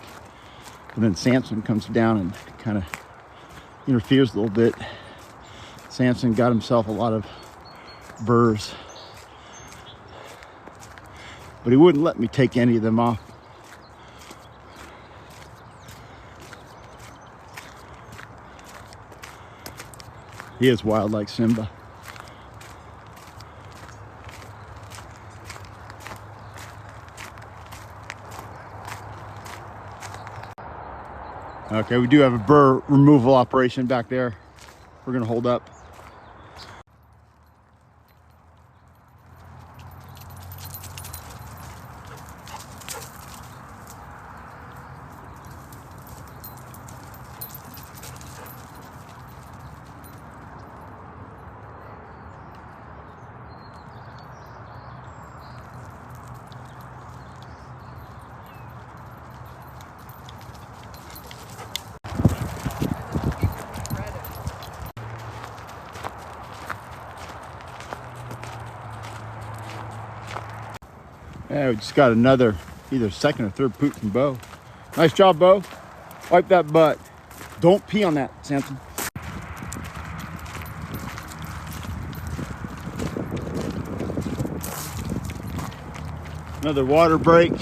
[SPEAKER 1] And then Samson comes down and kind of interferes a little bit. Samson got himself a lot of burrs, but he wouldn't let me take any of them off. He is wild like Simba. Okay, we do have a burr removal operation back there. We're gonna hold up. Yeah, we just got another, either second or third poop from Beau. Nice job, Beau. Wipe that butt. Don't pee on that, Samson. Another water break.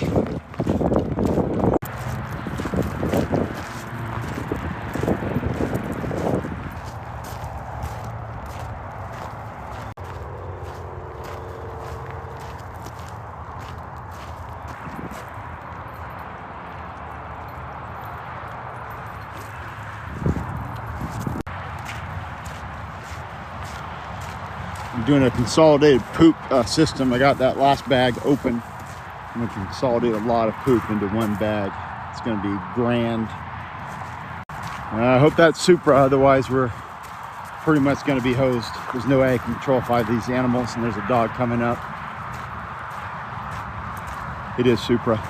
[SPEAKER 1] I'm doing a consolidated poop system. I got that last bag open. I'm going to consolidate a lot of poop into one bag. It's going to be grand. I hope that's Supra, otherwise we're pretty much going to be hosed. There's no way I can control 5 of these animals, and there's a dog coming up. It is Supra.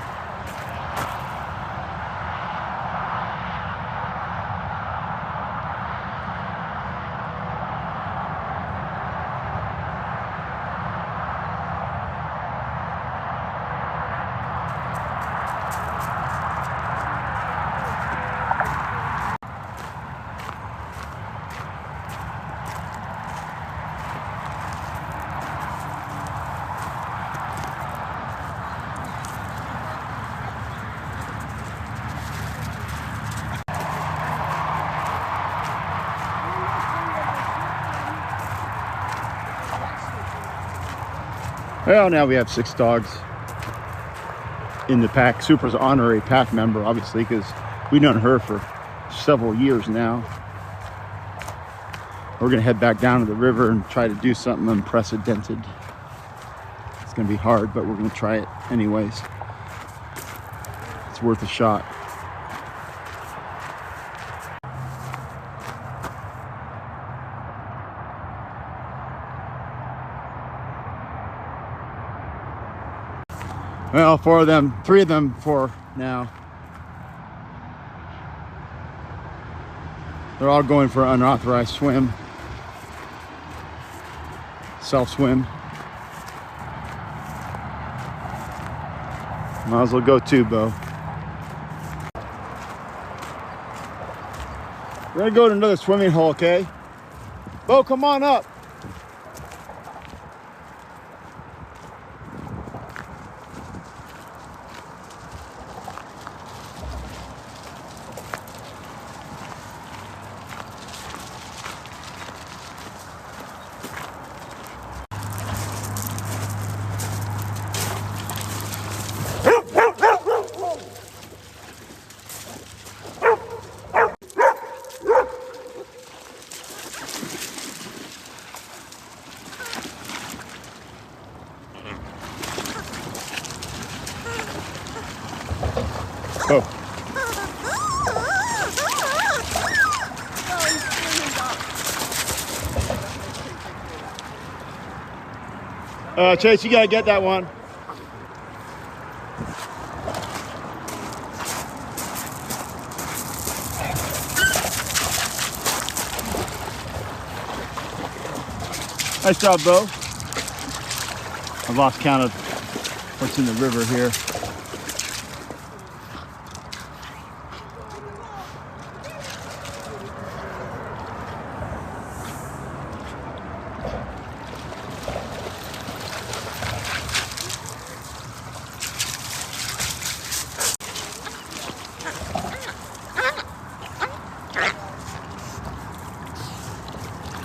[SPEAKER 1] Well, now we have 6 dogs in the pack. Supra's an honorary pack member, obviously, because we've known her for several years now. We're going to head back down to the river and try to do something unprecedented. It's going to be hard, but we're going to try it anyways. It's worth a shot. Well, 4 of them, 3 of them for now. They're all going for an unauthorized swim. Self-swim. Might as well go too, Beau. We're gonna go to another swimming hole, okay? Beau, come on up. Chase, you gotta get that one. Nice job, Beau. I've lost count of what's in the river here.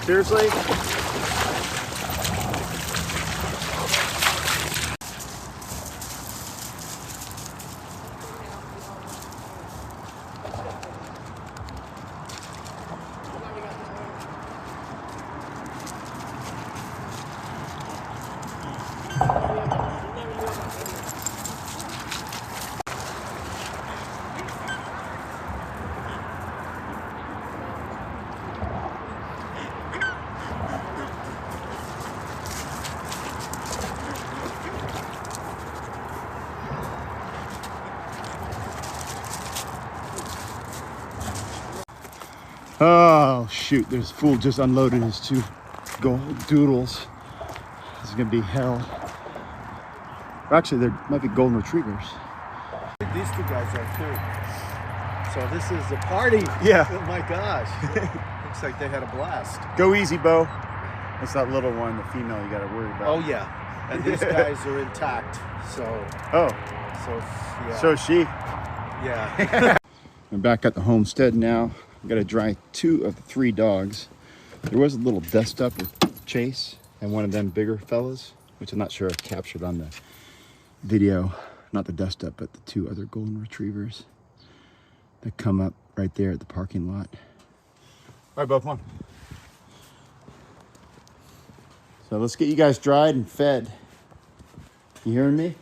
[SPEAKER 1] Seriously? Oh shoot, there's a fool just unloaded his 2 gold doodles. This is gonna be hell. Or actually, there might be golden retrievers.
[SPEAKER 5] These 2 guys are too. So this is a party.
[SPEAKER 1] Yeah.
[SPEAKER 5] Oh my gosh. Looks like they had a blast.
[SPEAKER 1] Go easy, Beau. That's that little one, the female you gotta worry about.
[SPEAKER 5] Oh yeah. And these guys are intact. So yeah.
[SPEAKER 1] So she.
[SPEAKER 5] Yeah.
[SPEAKER 1] I'm back at the homestead now. I've got to dry 2 of the 3 dogs. There was a little dust up with Chase and one of them bigger fellas, which I'm not sure I captured on the video. Not the dust up, but the 2 other golden retrievers that come up right there at the parking lot. All right, Beau, come on. So let's get you guys dried and fed. You hearing me?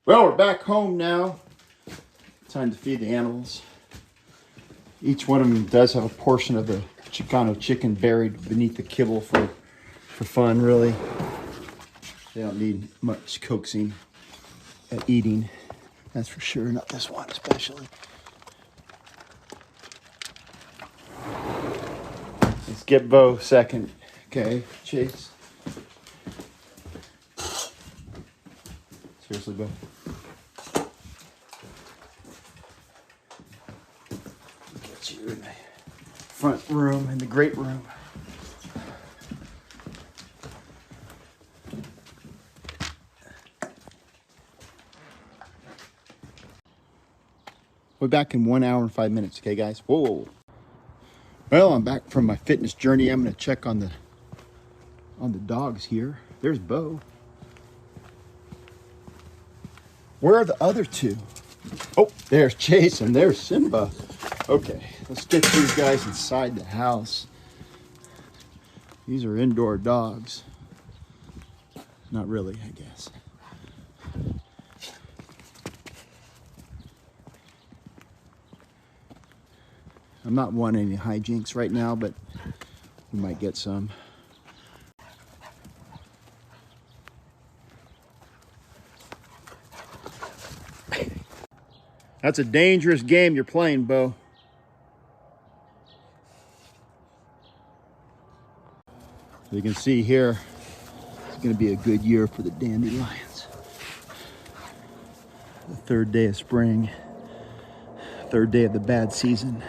[SPEAKER 1] Well, we're back home now. Time to feed the animals. Each one of them does have a portion of the Chicano chicken buried beneath the kibble for fun, really. They don't need much coaxing at eating. That's for sure, not this one especially. Let's get Beau second. Okay, Chase. Seriously, Beau. Get you in the front room, in the great room. We're back in 1 hour and 5 minutes, okay, guys? Whoa. Well, I'm back from my fitness journey. I'm gonna check on the dogs here. There's Beau. Where are the other 2? Oh, there's Chase and there's Simba. Okay, let's get these guys inside the house. These are indoor dogs. Not really, I guess. I'm not wanting any hijinks right now, but we might get some. That's a dangerous game you're playing, Beau. So you can see here, it's going to be a good year for the dandelions. The 3rd day of spring, 3rd day of the bad season.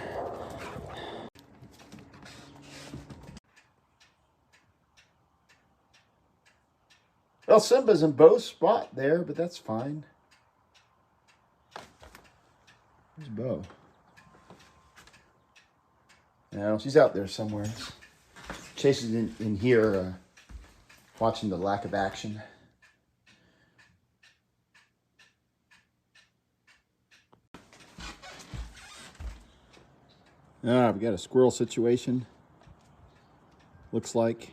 [SPEAKER 1] Well, Simba's in Beau's spot there, but that's fine. Where's Beau? No, she's out there somewhere. Chase is in here watching the lack of action. Ah, we got a squirrel situation. Looks like.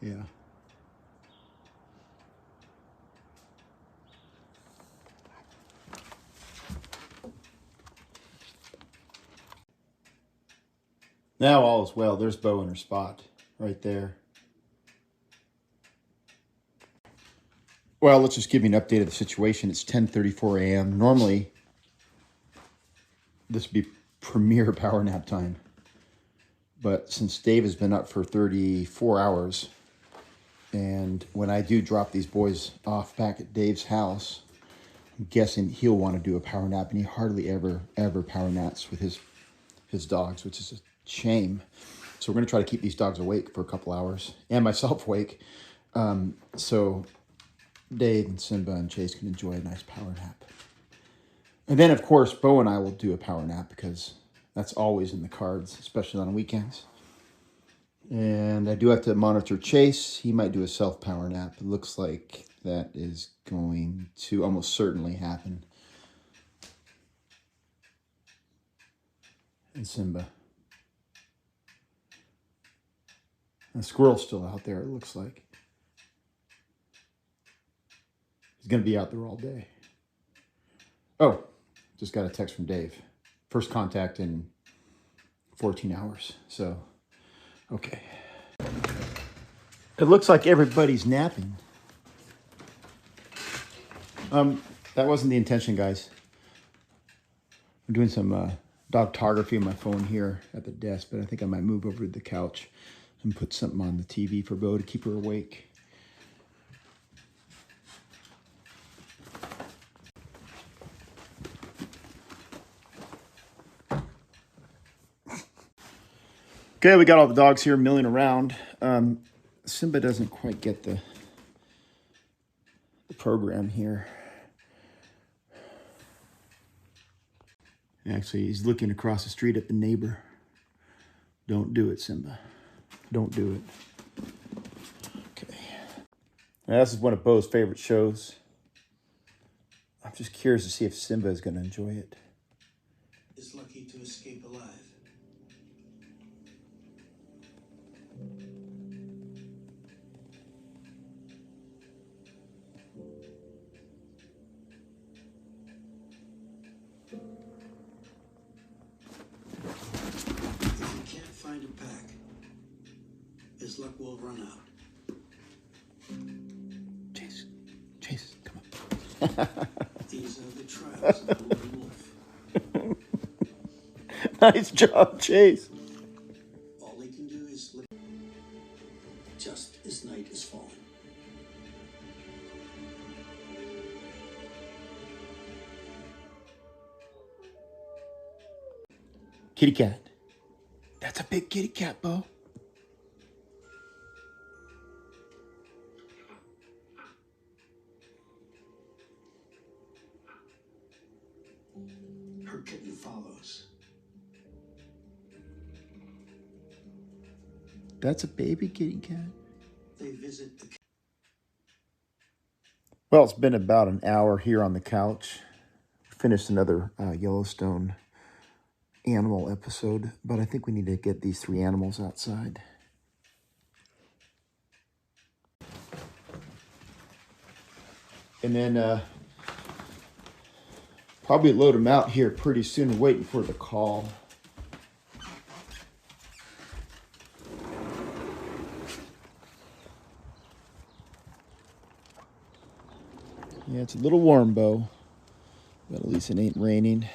[SPEAKER 1] Yeah. Now all is well. There's Beau in her spot right there. Well, let's just give you an update of the situation. It's 10:34 a.m. Normally, this would be premier power nap time. But since Dave has been up for 34 hours, and when I do drop these boys off back at Dave's house, I'm guessing he'll want to do a power nap, and he hardly ever power naps with his his dogs, which is a shame. So we're going to try to keep these dogs awake for a couple hours and myself awake. So Dave and Simba and Chase can enjoy a nice power nap. And then, of course, Beau and I will do a power nap because that's always in the cards, especially on weekends. And I do have to monitor Chase. He might do a self-power nap. It looks like that is going to almost certainly happen. And Simba. And the squirrel's still out there, it looks like. He's going to be out there all day. Oh, just got a text from Dave. First contact in 14 hours. So, okay. It looks like everybody's napping. That wasn't the intention, guys. I'm doing some dog photography on my phone here at the desk, but I think I might move over to the couch and put something on the TV for Beau to keep her awake. Okay, we got all the dogs here milling around. Simba doesn't quite get the program here. Actually, he's looking across the street at the neighbor. Don't do it, Simba. Don't do it. Okay. Now, this is one of Beau's favorite shows. I'm just curious to see if Simba is going to enjoy it.
[SPEAKER 6] Is lucky to escape alive. If you can't find a pack, his luck will run out.
[SPEAKER 1] Chase, come on.
[SPEAKER 6] These are the trials of the lone wolf.
[SPEAKER 1] Nice job, Chase.
[SPEAKER 6] All they can do is live just as night is falling.
[SPEAKER 1] Kitty cat. That's a big kitty cat, Beau.
[SPEAKER 6] Her kitten follows.
[SPEAKER 1] That's a baby kitty cat.
[SPEAKER 6] They visit the
[SPEAKER 1] Well, it's been about an hour here on the couch. Finished another Yellowstone animal episode, but I think we need to get these 3 animals outside. And then probably load them out here pretty soon, waiting for the call. Yeah, it's a little warm, Beau, but at least it ain't raining,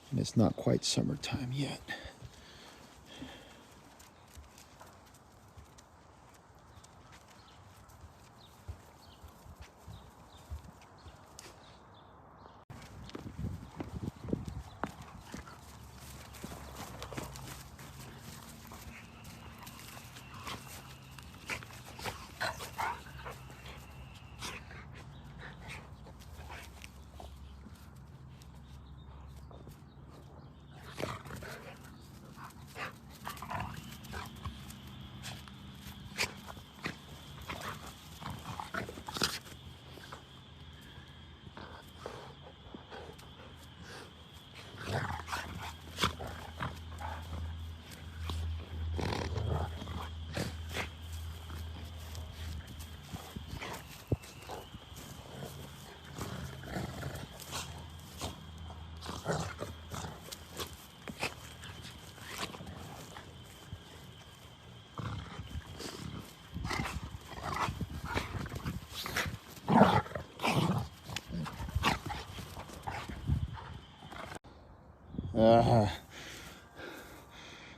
[SPEAKER 1] and it's not quite summertime yet.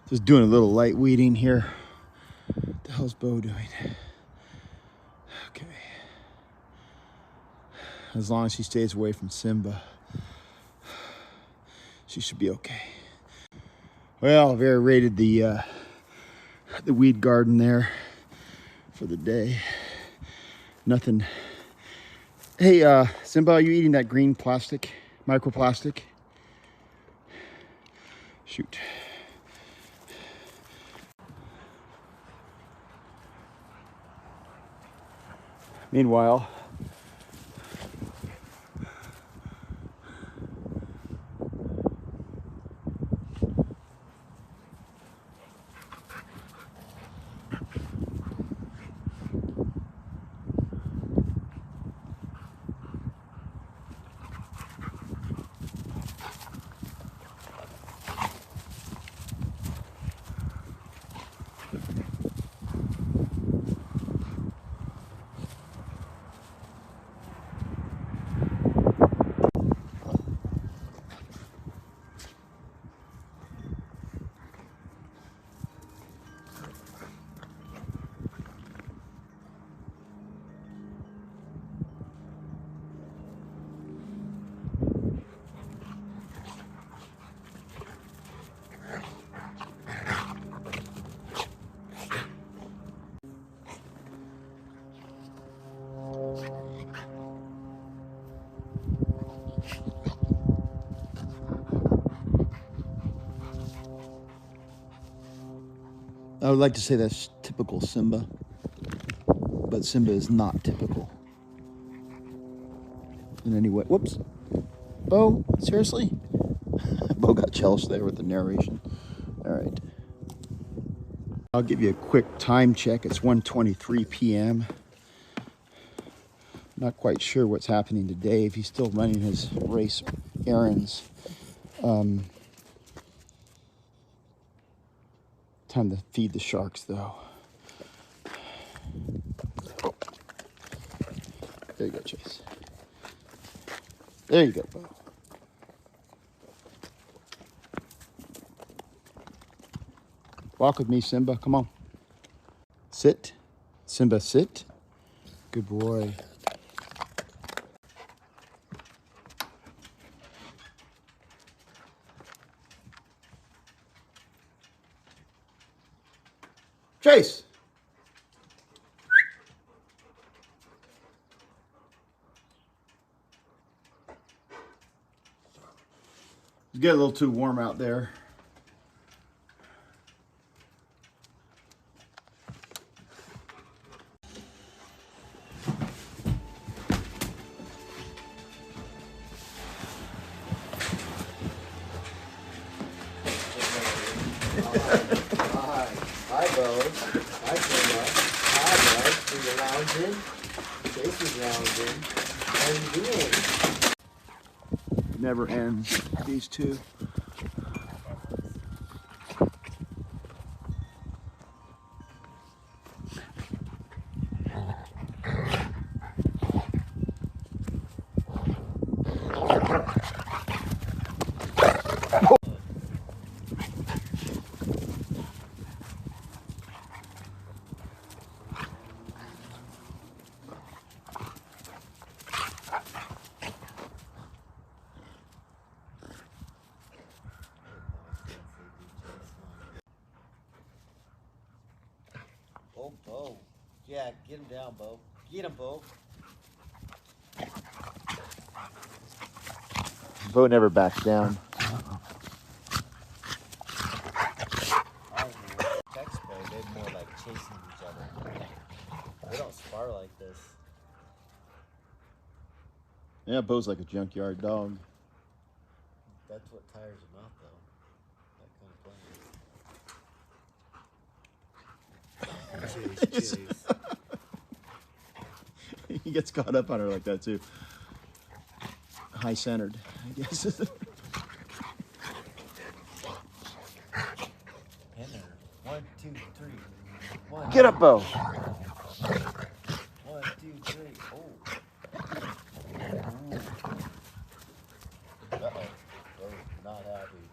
[SPEAKER 1] Just doing a little light weeding here. What the hell's Beau doing? Okay. As long as she stays away from Simba, she should be okay. Well, I've aerated the weed garden there for the day. Nothing. Hey, Simba, are you eating that green plastic, microplastic? Shoot. Meanwhile, I would like to say that's typical Simba, but Simba is not typical in any way. Whoops. Beau, seriously? Beau got jealous there with the narration. All right. I'll give you a quick time check. It's 1:23 p.m. Not quite sure what's happening to Dave. He's still running his race errands. Time to feed the sharks, though. There you go, Chase. There you go, Beau. Walk with me, Simba. Come on. Sit. Simba, sit. Good boy. Chase. It's getting a little too warm out there.
[SPEAKER 5] Hi, Beau. Hi, Simba. Hi, Beau. So you're lounging. Chase is lounging. How are you doing?
[SPEAKER 1] Never ends, these two.
[SPEAKER 5] Oh, Beau. Yeah, get him down, Beau. Get him, Beau.
[SPEAKER 1] Beau never backs down.
[SPEAKER 5] Text play, they're more like chasing each other. They don't spar like this.
[SPEAKER 1] Yeah, Beau's like a junkyard dog.
[SPEAKER 5] That's what tires him out, though. That kind of playing. Chase.
[SPEAKER 1] He gets caught up on her like that too. High-centered, I guess.
[SPEAKER 5] Henner. 1, 2, 3. One,
[SPEAKER 1] Get up, Beau.
[SPEAKER 5] 1, 2, 3. Oh. Ooh. Uh-oh. Oh, not happy.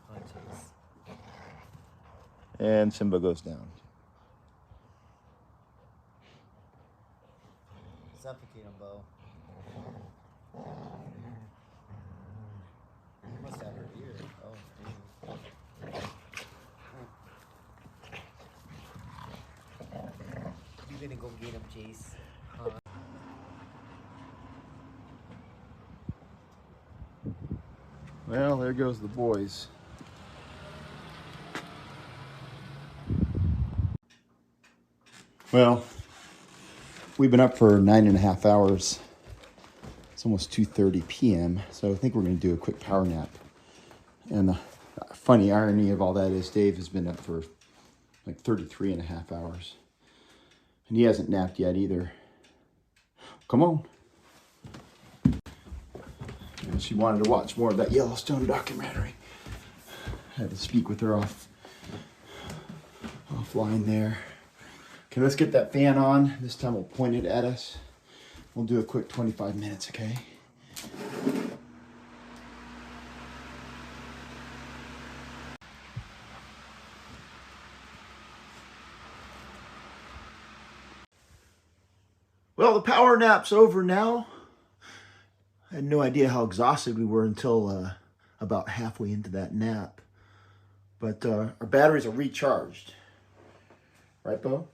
[SPEAKER 5] Punches.
[SPEAKER 1] And Simba goes down.
[SPEAKER 5] Suffocate him, Beau. He must have her ear. Oh, gonna go get him, Chase.
[SPEAKER 1] Well, there goes the boys. Well, we've been up for 9.5 hours. It's almost 2:30 p.m. So I think we're going to do a quick power nap. And the funny irony of all that is Dave has been up for like 33.5 hours. And he hasn't napped yet either. Come on. And she wanted to watch more of that Yellowstone documentary. I had to speak with her offline there. Okay, let's get that fan on. This time we'll point it at us. We'll do a quick 25 minutes, okay? Well, the power nap's over now. I had no idea how exhausted we were until about halfway into that nap. But our batteries are recharged. Right, Beau?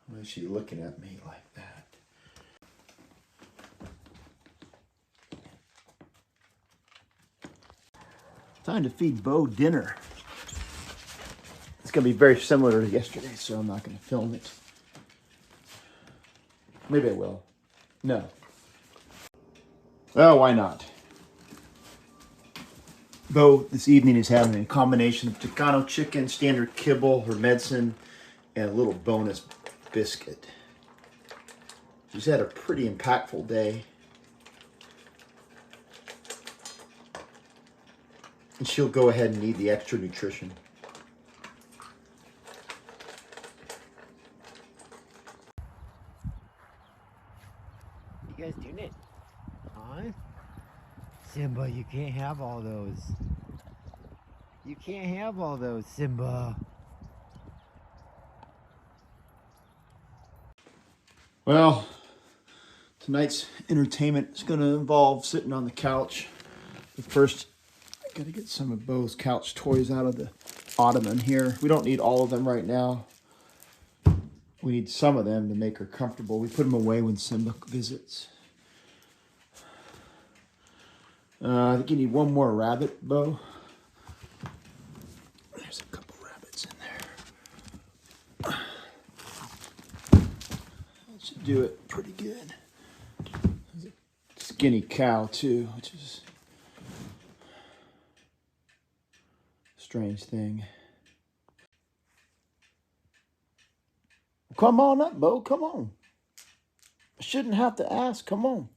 [SPEAKER 1] Why is she looking at me like that? Time to feed Beau dinner. It's going to be very similar to yesterday, so I'm not going to film it. Maybe I will. No. Oh, why not? Beau this evening is having a combination of Chicano chicken, standard kibble, her medicine, and a little bonus biscuit. She's had a pretty impactful day. And she'll go ahead and need the extra nutrition.
[SPEAKER 5] You guys doing it? Huh? Simba, you can't have all those. You can't have all those, Simba.
[SPEAKER 1] Well, tonight's entertainment is going to involve sitting on the couch. But first, I got to get some of Beau's couch toys out of the ottoman here. We don't need all of them right now. We need some of them to make her comfortable. We put them away when Simba visits. I think you need one more rabbit, Beau. There's a couple rabbits in there. That should do it pretty good. There's a skinny cow too, which is a strange thing. Come on up, Beau. Come on. I shouldn't have to ask. Come on.